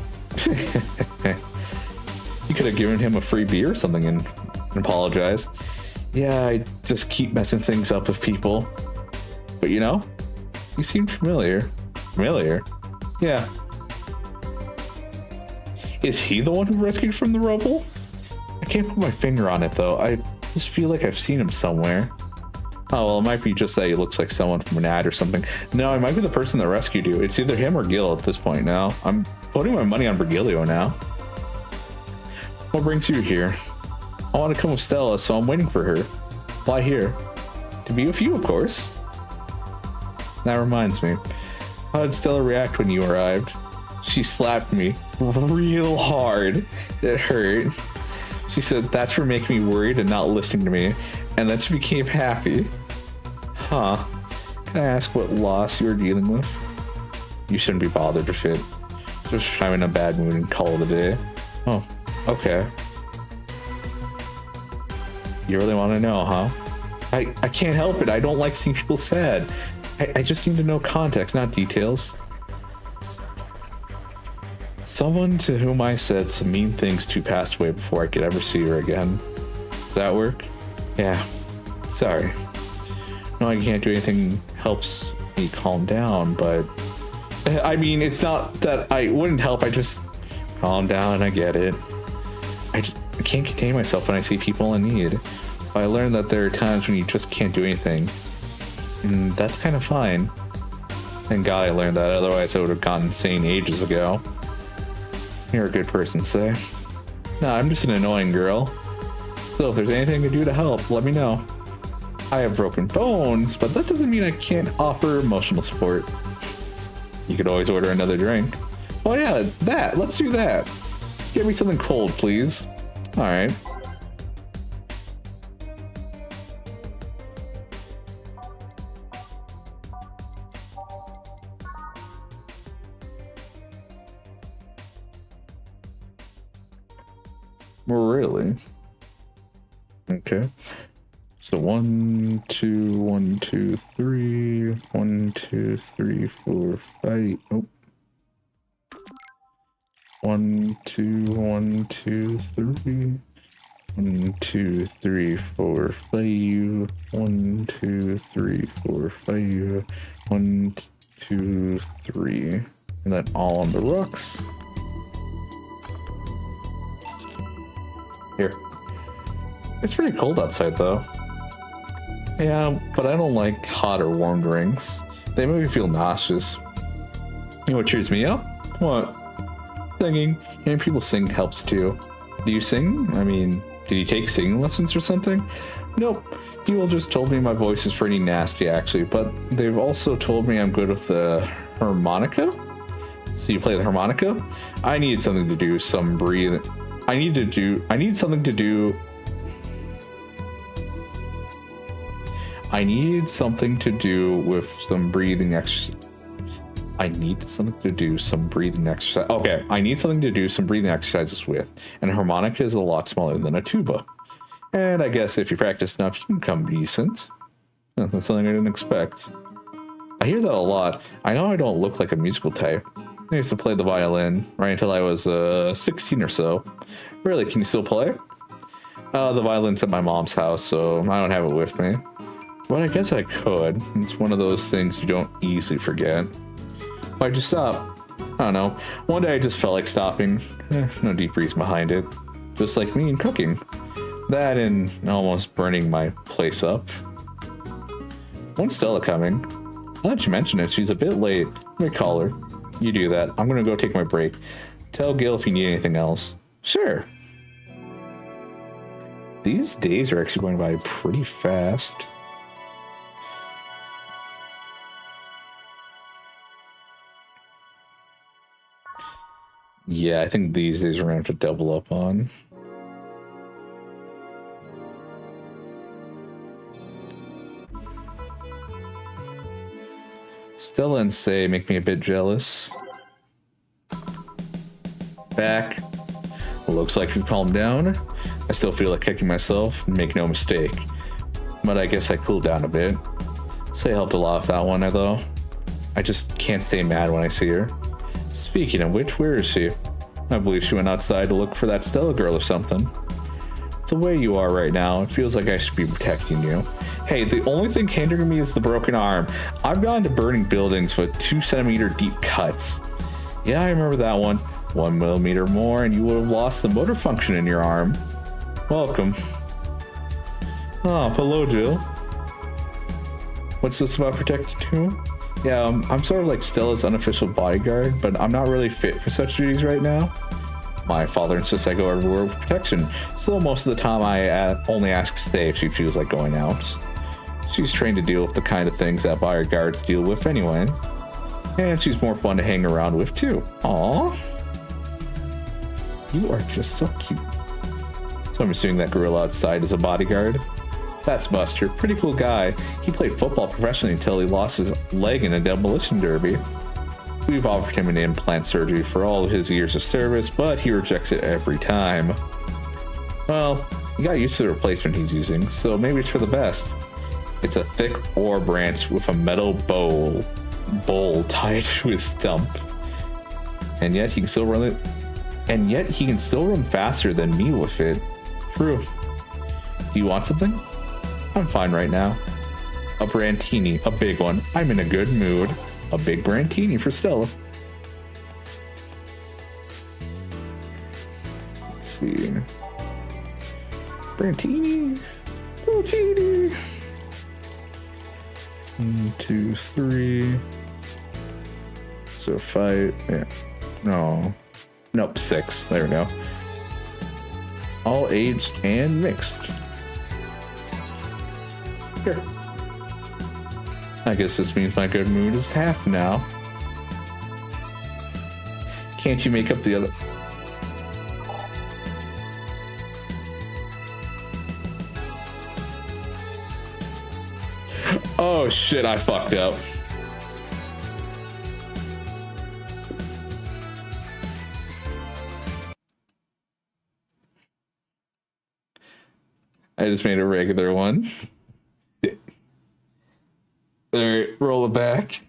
You could have given him a free beer or something and apologized. Yeah, I just keep messing things up with people. But you know, he seemed familiar. Familiar? Yeah. Is he the one who rescued from the rubble? I can't put my finger on it though. I just feel like I've seen him somewhere. Oh, well, it might be just that he looks like someone from an ad or something. No, it might be the person that rescued you. It's either him or Gil at this point now. I'm putting my money on Virgilio now. What brings you here? I want to come with Stella, so I'm waiting for her. Why here? To be with you, of course. That reminds me. How did Stella react when you arrived? She slapped me real hard. It hurt. She said, that's for making me worried and not listening to me. And then she became happy. Huh. Can I ask what loss you're dealing with? You shouldn't be bothered with it. Just I'm in a bad mood and call it a day. Oh, okay. You really want to know, huh? I can't help it. I don't like seeing people sad. I just need to know context, not details. Someone to whom I said some mean things to passed away before I could ever see her again. Does that work? Yeah. Sorry. No, I can't do anything helps me calm down, but... I mean, it's not that I wouldn't help, I just... Calm down, I get it. I can't contain myself when I see people in need. But I learned that there are times when you just can't do anything. And that's kind of fine. Thank God I learned that, otherwise I would have gone insane ages ago. You're a good person, say. Nah, I'm just an annoying girl. So if there's anything I can do to help, let me know. I have broken bones, but that doesn't mean I can't offer emotional support. You could always order another drink. Oh yeah, that. Let's do that. Get me something cold, please. Alright. Really? Okay. So 1, 2, 1, 2, 3, 1, 2, 3, 4, 5. Oh. 1, 2, 1, 2, 3. 1, 2, 3, 4, 5. 1, 2, 3, 4, 5. 1, 2, 3. And then all on the rocks. Here. It's pretty cold outside though. Yeah, but I don't like hot or warm drinks. They make me feel nauseous. You know what cheers me up? What? Singing. Hearing people sing helps too. Do you sing? I mean, did you take singing lessons or something? Nope. People just told me my voice is pretty nasty actually, but they've also told me I'm good with the harmonica. So you play the harmonica? I need something to do some breathing. I need something to do with some breathing exercise. I need something to do some breathing exercise. Okay, I need something to do some breathing exercises with. And a harmonica is a lot smaller than a tuba. And I guess if you practice enough, you can become decent. That's something I didn't expect. I hear that a lot. I know I don't look like a musical type. I used to play the violin right until I was 16 or so. Really, can you still play? The violin's at my mom's house, so I don't have it with me. But I guess I could. It's one of those things you don't easily forget. Why'd you stop? I don't know. One day I just felt like stopping. No deep reason behind it. Just like me and cooking. That and almost burning my place up. When's Stella coming? Now that you mention it, she's a bit late. Let me call her. You do that. I'm gonna go take my break. Tell Gail if you need anything else. Sure. These days are actually going by pretty fast. Yeah, I think these days we're gonna have to double up on. Stella and Say make me a bit jealous. Back. Looks like we calmed down. I still feel like kicking myself, make no mistake. But I guess I cooled down a bit. Say helped a lot with that one though. I just can't stay mad when I see her. Speaking of which, where is she? I believe she went outside to look for that Stella girl or something. The way you are right now, it feels like I should be protecting you. Hey, the only thing hindering me is the broken arm. I've gone to burning buildings with 2-centimeter deep cuts. Yeah, I remember that one. 1 millimeter more and you would have lost the motor function in your arm. Welcome. Oh, hello, Jill. What's this about protecting you? Yeah, I'm sort of like Stella's unofficial bodyguard, but I'm not really fit for such duties right now. My father insists I go everywhere with protection, so most of the time I only ask Stay if she feels like going out. She's trained to deal with the kind of things that bodyguards deal with anyway. And she's more fun to hang around with too. Aww. You are just so cute. So I'm assuming that gorilla outside is a bodyguard. That's Buster, pretty cool guy. He played football professionally until he lost his leg in a demolition derby. We've offered him an implant surgery for all of his years of service, but he rejects it every time. Well, he got used to the replacement he's using, so maybe it's for the best. It's a thick ore branch with a metal bowl tied to his stump. And yet he can still run it. And yet he can still run faster than me with it. True. Do you want something? I'm fine right now. A Brantini, a big one. I'm in a good mood. A big Brantini for Stella. Let's see. Brantini. 1, 2, 3. So 5. Yeah. No. Nope, 6. There we go. All aged and mixed. Here. I guess this means my good mood is half now. Can't you make up the other? Oh shit, I fucked up. I just made a regular one. All right, roll it back.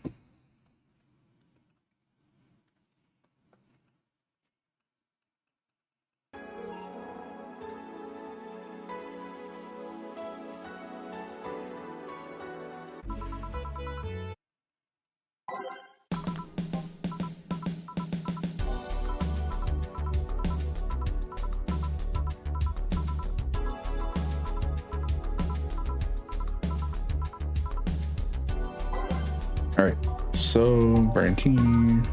All right, so Brantine.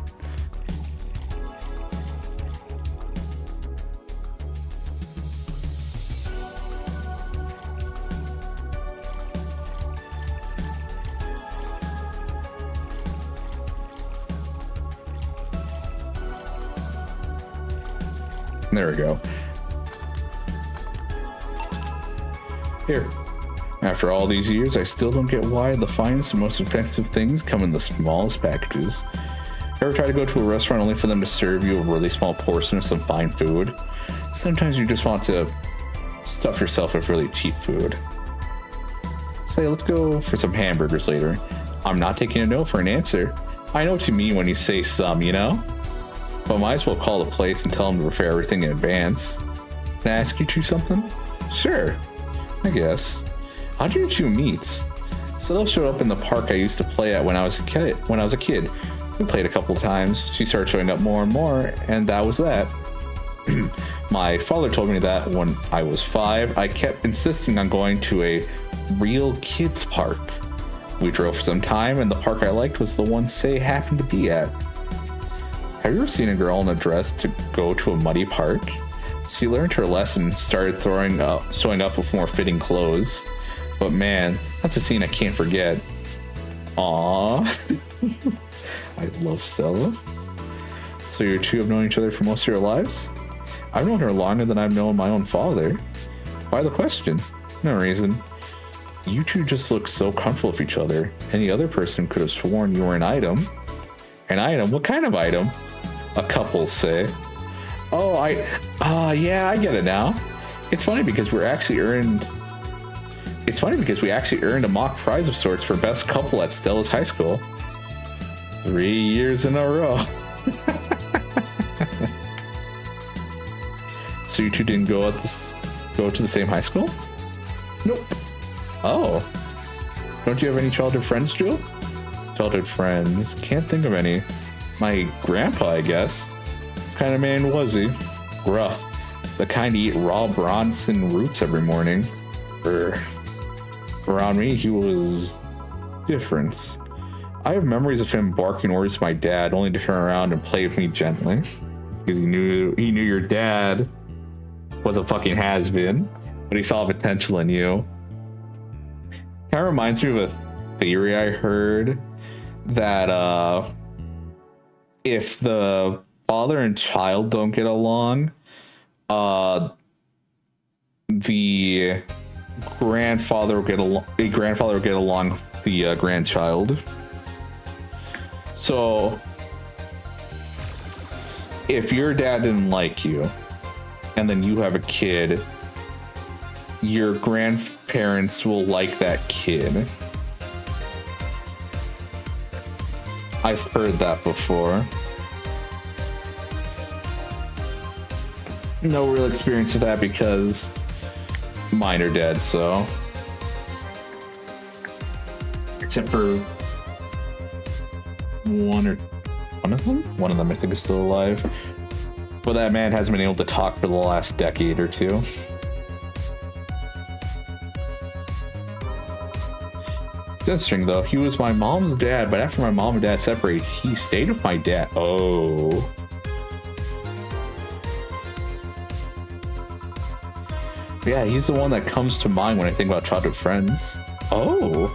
There we go. Here. After all these years, I still don't get why the finest and most expensive things come in the smallest packages. Ever try to go to a restaurant only for them to serve you a really small portion of some fine food? Sometimes you just want to stuff yourself with really cheap food. Say, let's go for some hamburgers later. I'm not taking a no for an answer. I know what you mean when you say some, you know? But might as well call the place and tell them to prepare everything in advance. Can I ask you two something? Sure, I guess. How did you two meet? Stella showed up in the park I used to play at when I was a kid. We played a couple times. She started showing up more and more, and that was that. My father told me that when I was 5, I kept insisting on going to a real kids park. We drove for some time, and the park I liked was the one Say happened to be at. Have you ever seen a girl in a dress to go to a muddy park? She learned her lesson and started showing up with more fitting clothes. But man, that's a scene I can't forget. Aww. I love Stella. So you two have known each other for most of your lives? I've known her longer than I've known my own father. Why the question? No reason. You two just look so comfortable with each other. Any other person could have sworn you were an item. An item? What kind of item? A couple, say. Oh, yeah, I get it now. It's funny because we actually earned a mock prize of sorts for best couple at Stella's high school. 3 years in a row. So you two didn't go to the same high school? Nope. Oh. Don't you have any childhood friends, Jill? Childhood friends? Can't think of any. My grandpa, I guess. What kind of man was he? Gruff. The kind to eat raw Bronson roots every morning. Around me, he was different. I have memories of him barking orders to my dad, only to turn around and play with me gently. Because he knew your dad was a fucking has-been, but he saw potential in you. Kind of reminds me of a theory I heard that if the father and child don't get along, the grandfather will get along with the grandchild. So if your dad didn't like you and then you have a kid, your grandparents will like that kid. I've heard that before. No real experience with that because mine are dead, so. Except for one of them? One of them I think is still alive. But that man hasn't been able to talk for the last decade or two. It's interesting though, he was my mom's dad, but after my mom and dad separated, he stayed with my dad. Oh. Yeah, he's the one that comes to mind when I think about childhood friends. Oh.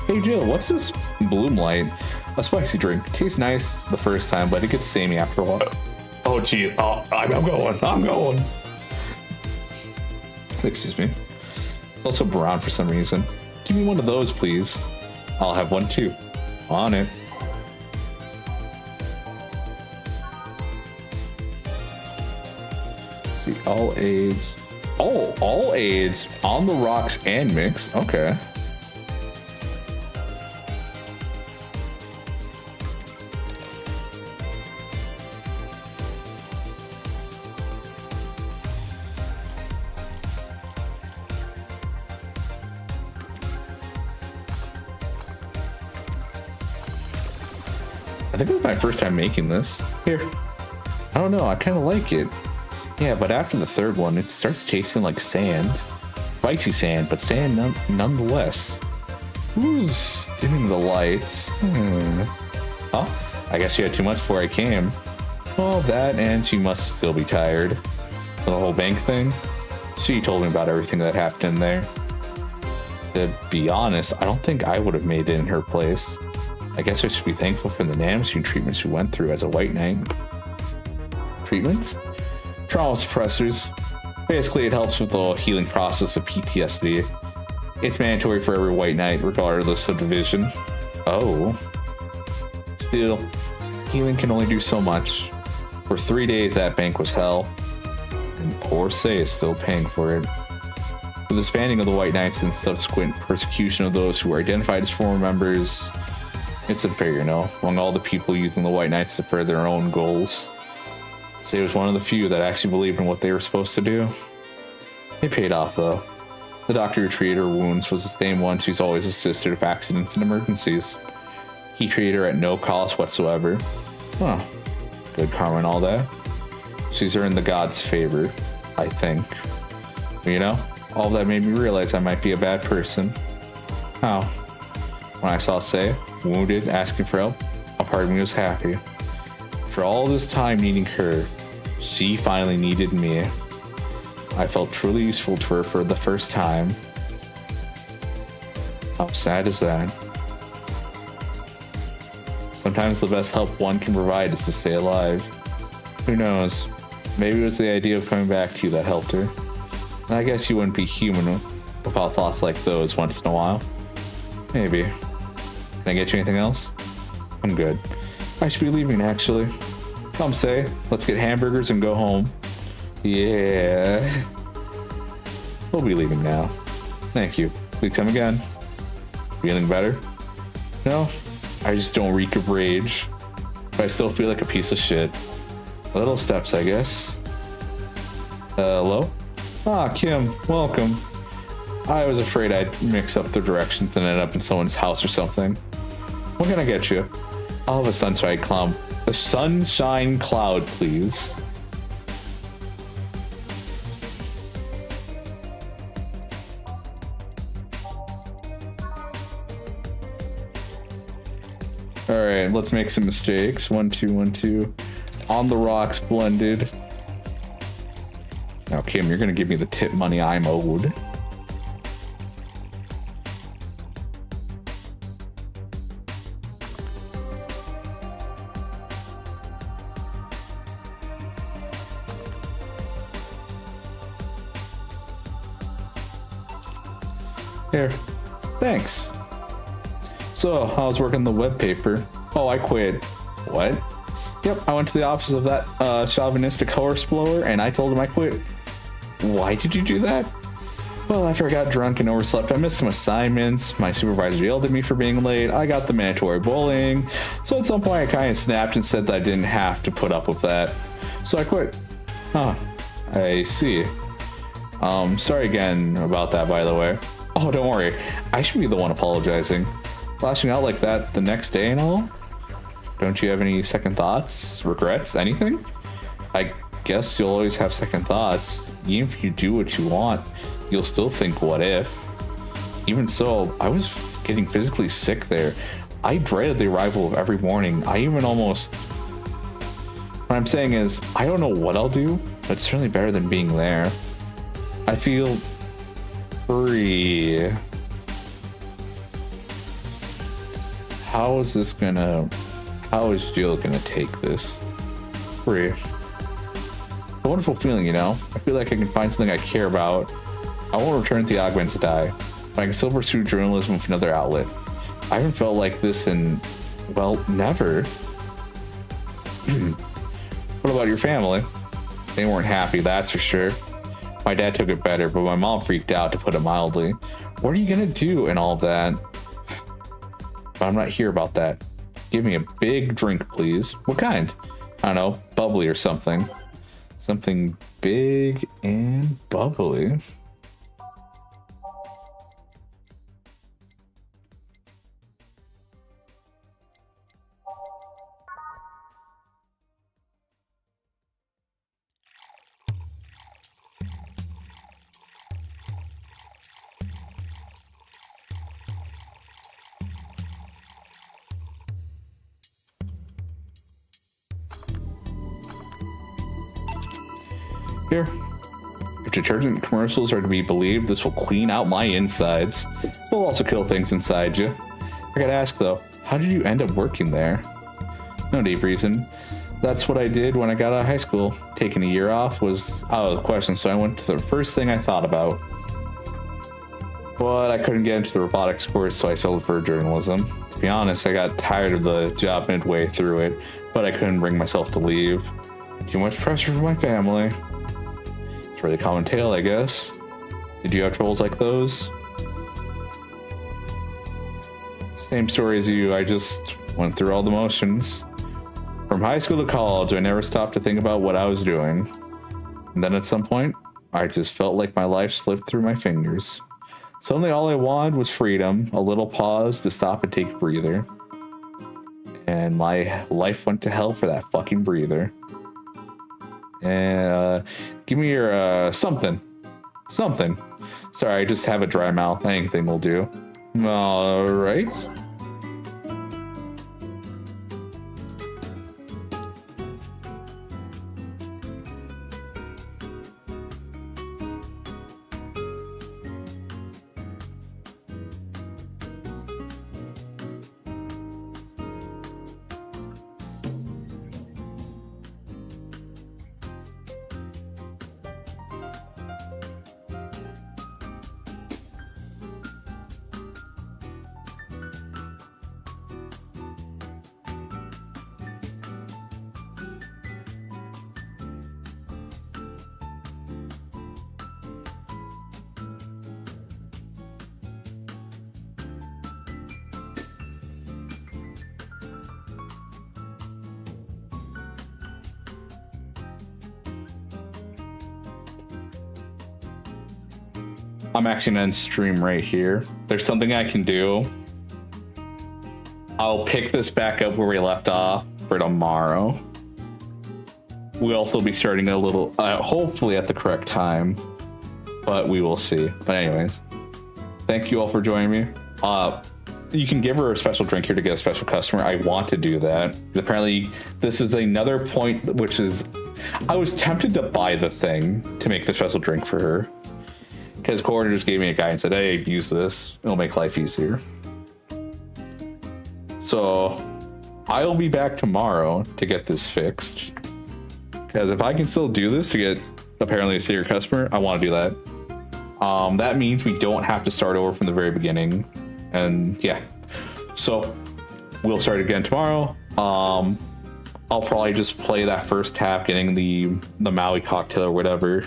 Hey Jill, what's this Bloom Light? A spicy drink. Tastes nice the first time, but it gets samey after a while. Oh gee, I'm going. Excuse me. It's also brown for some reason. Give me one of those, please. I'll have one too. On it. The all aids. Oh, all aids on the rocks and mix. Okay. think it was my first time making this. Here. I don't know, I kind of like it. Yeah, but after the third one, it starts tasting like sand. Spicy sand, but sand nonetheless. Who's dimming the lights? Oh, I guess you had too much before I came. Well, that and you must still be tired. The whole bank thing? She told me about everything that happened in there. To be honest, I don't think I would have made it in her place. I guess I should be thankful for the nanomachine treatment she went through as a white knight. Treatment? Trauma suppressors. Basically, it helps with the healing process of PTSD. It's mandatory for every white knight, regardless of division. Oh. Still, healing can only do so much. For 3 days, that bank was hell. And poor Say is still paying for it. With the disbanding of the White Knights and subsequent persecution of those who were identified as former members, it's unfair, you know, among all the people using the White Knights to further their own goals. Say was one of the few that actually believed in what they were supposed to do. It paid off, though. The doctor who treated her wounds was the same one she's always assisted with accidents and emergencies. He treated her at no cost whatsoever. Huh. Good karma and all that. She's earned the gods' favor, I think. But, you know, all that made me realize I might be a bad person. How? When I saw Say, wounded, asking for help, a part of me was happy. For all this time needing her, she finally needed me. I felt truly useful to her for the first time. How sad is that? Sometimes the best help one can provide is to stay alive. Who knows? Maybe it was the idea of coming back to you that helped her. And I guess you wouldn't be human without thoughts like those once in a while. Maybe. Can I get you anything else? I'm good. I should be leaving, actually. Come, Say, let's get hamburgers and go home. Yeah. We'll be leaving now. Thank you. Please come again. Feeling better? No, I just don't reek of rage. But I still feel like a piece of shit. Little steps, I guess. Hello? Ah, Kim, welcome. I was afraid I'd mix up the directions and end up in someone's house or something. What can I get you? I'll have a sunshine cloud. A sunshine cloud, please. Alright, let's make some mistakes. 1, 2, 1, 2. On the rocks, blended. Now, Kim, you're gonna give me the tip money I'm owed. Here. Thanks. So, how's working the web paper? Oh, I quit. What? Yep, I went to the office of that chauvinistic horse blower and I told him I quit. Why did you do that? Well, after I got drunk and overslept, I missed some assignments. My supervisor yelled at me for being late. I got the mandatory bullying. So at some point I kind of snapped and said that I didn't have to put up with that. So I quit. Huh. I see. Sorry again about that, by the way. Oh, don't worry. I should be the one apologizing. Flashing out like that the next day and all? Don't you have any second thoughts? Regrets? Anything? I guess you'll always have second thoughts. Even if you do what you want, you'll still think, what if? Even so, I was getting physically sick there. I dreaded the arrival of every morning. I even almost... What I'm saying is, I don't know what I'll do, but it's certainly better than being there. I feel free. How is Jill gonna take this? Free. A wonderful feeling, you know? I feel like I can find something I care about. I won't return to the augment to die, but I can still pursue journalism with another outlet. I haven't felt like this in, well, never. What about your family? They weren't happy, that's for sure. My dad took it better, but my mom freaked out, to put it mildly. What are you gonna do and all that? But I'm not here about that. Give me a big drink, please. What kind? I don't know, bubbly or something. Something big and bubbly. Here. If detergent commercials are to be believed, this will clean out my insides. It will also kill things inside you. I gotta ask though, how did you end up working there? No deep reason. That's what I did when I got out of high school. Taking a year off was out of the question, so I went to the first thing I thought about. But I couldn't get into the robotics course, so I settled for journalism. To be honest, I got tired of the job midway through it, but I couldn't bring myself to leave. Too much pressure for my family. It's a really common tale, I guess. Did you have troubles like those? Same story as you, I just went through all the motions. From high school to college, I never stopped to think about what I was doing. And then at some point, I just felt like my life slipped through my fingers. Suddenly all I wanted was freedom, a little pause to stop and take a breather. And my life went to hell for that fucking breather. And give me your something. Sorry, I just have a dry mouth. Anything will do. All right. I'm actually gonna end stream right here. There's something I can do. I'll pick this back up where we left off for tomorrow. We'll also be starting a little, hopefully at the correct time, but we will see. But anyways, thank you all for joining me. You can give her a special drink here to get a special customer. I want to do that. Apparently, this is another point, which is, I was tempted to buy the thing to make the special drink for her. Because Coroner just gave me a guide and said, hey, use this. It'll make life easier. So I'll be back tomorrow to get this fixed. Because if I can still do this to get apparently a secret customer, I want to do that. That means we don't have to start over from the very beginning. And yeah. So we'll start again tomorrow. I'll probably just play that first tap, getting the Maui cocktail or whatever.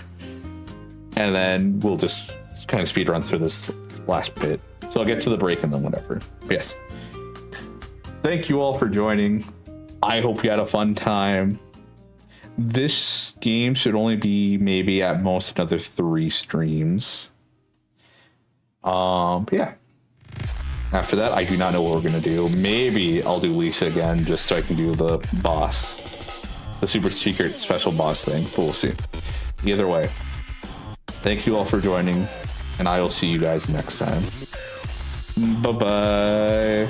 And then we'll just kind of speed run through this last bit. So I'll get to the break and then whatever. But yes. Thank you all for joining. I hope you had a fun time. This game should only be maybe at most another 3 streams. But yeah. After that, I do not know what we're gonna do. Maybe I'll do Lisa again just so I can do the boss. The super secret special boss thing. But we'll see. Either way. Thank you all for joining, and I will see you guys next time. Bye-bye.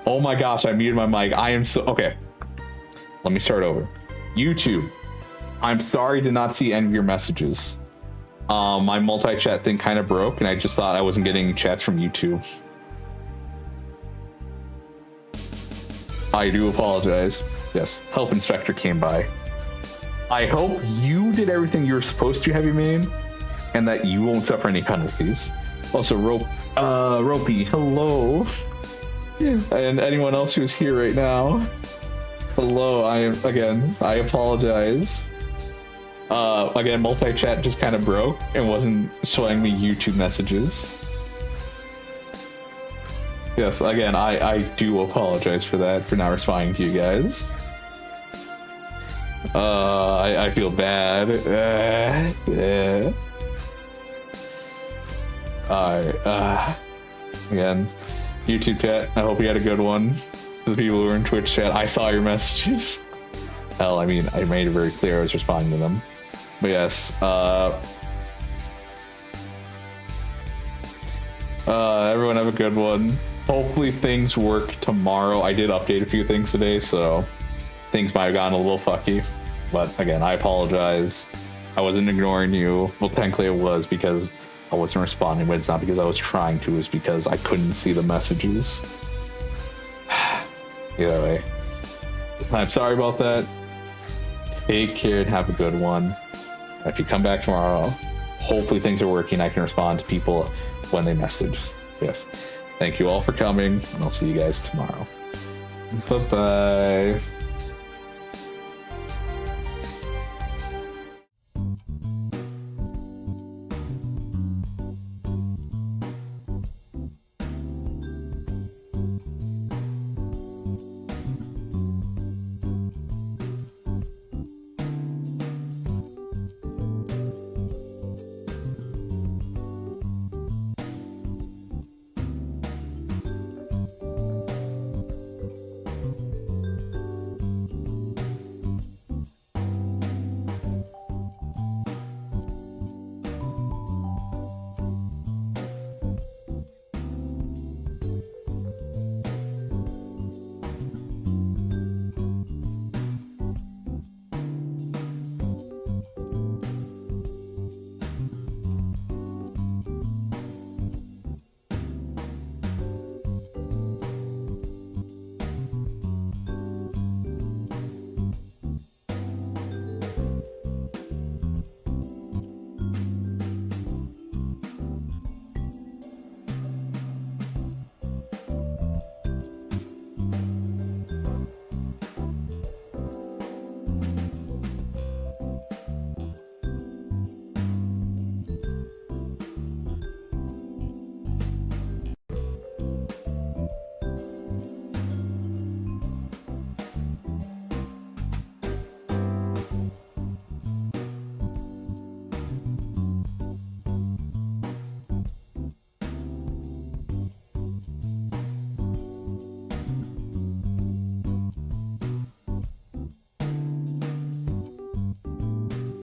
Oh my gosh, I muted my mic. I am so okay. Let me start over. YouTube, I'm sorry to not see any of your messages. My multi-chat thing kind of broke, and I just thought I wasn't getting chats from YouTube. I do apologize. Yes, health inspector came by. I hope you did everything you were supposed to, Heavy Main, and that you won't suffer any penalties. Also, Ropey, hello. And anyone else who's here right now, hello. I apologize. Again, multi-chat just kind of broke and wasn't showing me YouTube messages. Yes, again, I do apologize for that, for not responding to you guys. I feel bad. Alright, again, YouTube chat, I hope you had a good one. To the people who are in Twitch chat, I saw your messages. Hell, I mean, I made it very clear I was responding to them. But yes, everyone have a good one. Hopefully things work tomorrow. I did update a few things today, so things might have gotten a little fucky. But again, I apologize. I wasn't ignoring you. Well, technically it was because I wasn't responding, but it's not because I was trying to. It's because I couldn't see the messages. Either way, I'm sorry about that. Take care and have a good one. If you come back tomorrow, hopefully things are working. I can respond to people when they message. Yes. Thank you all for coming, and I'll see you guys tomorrow. Bye-bye.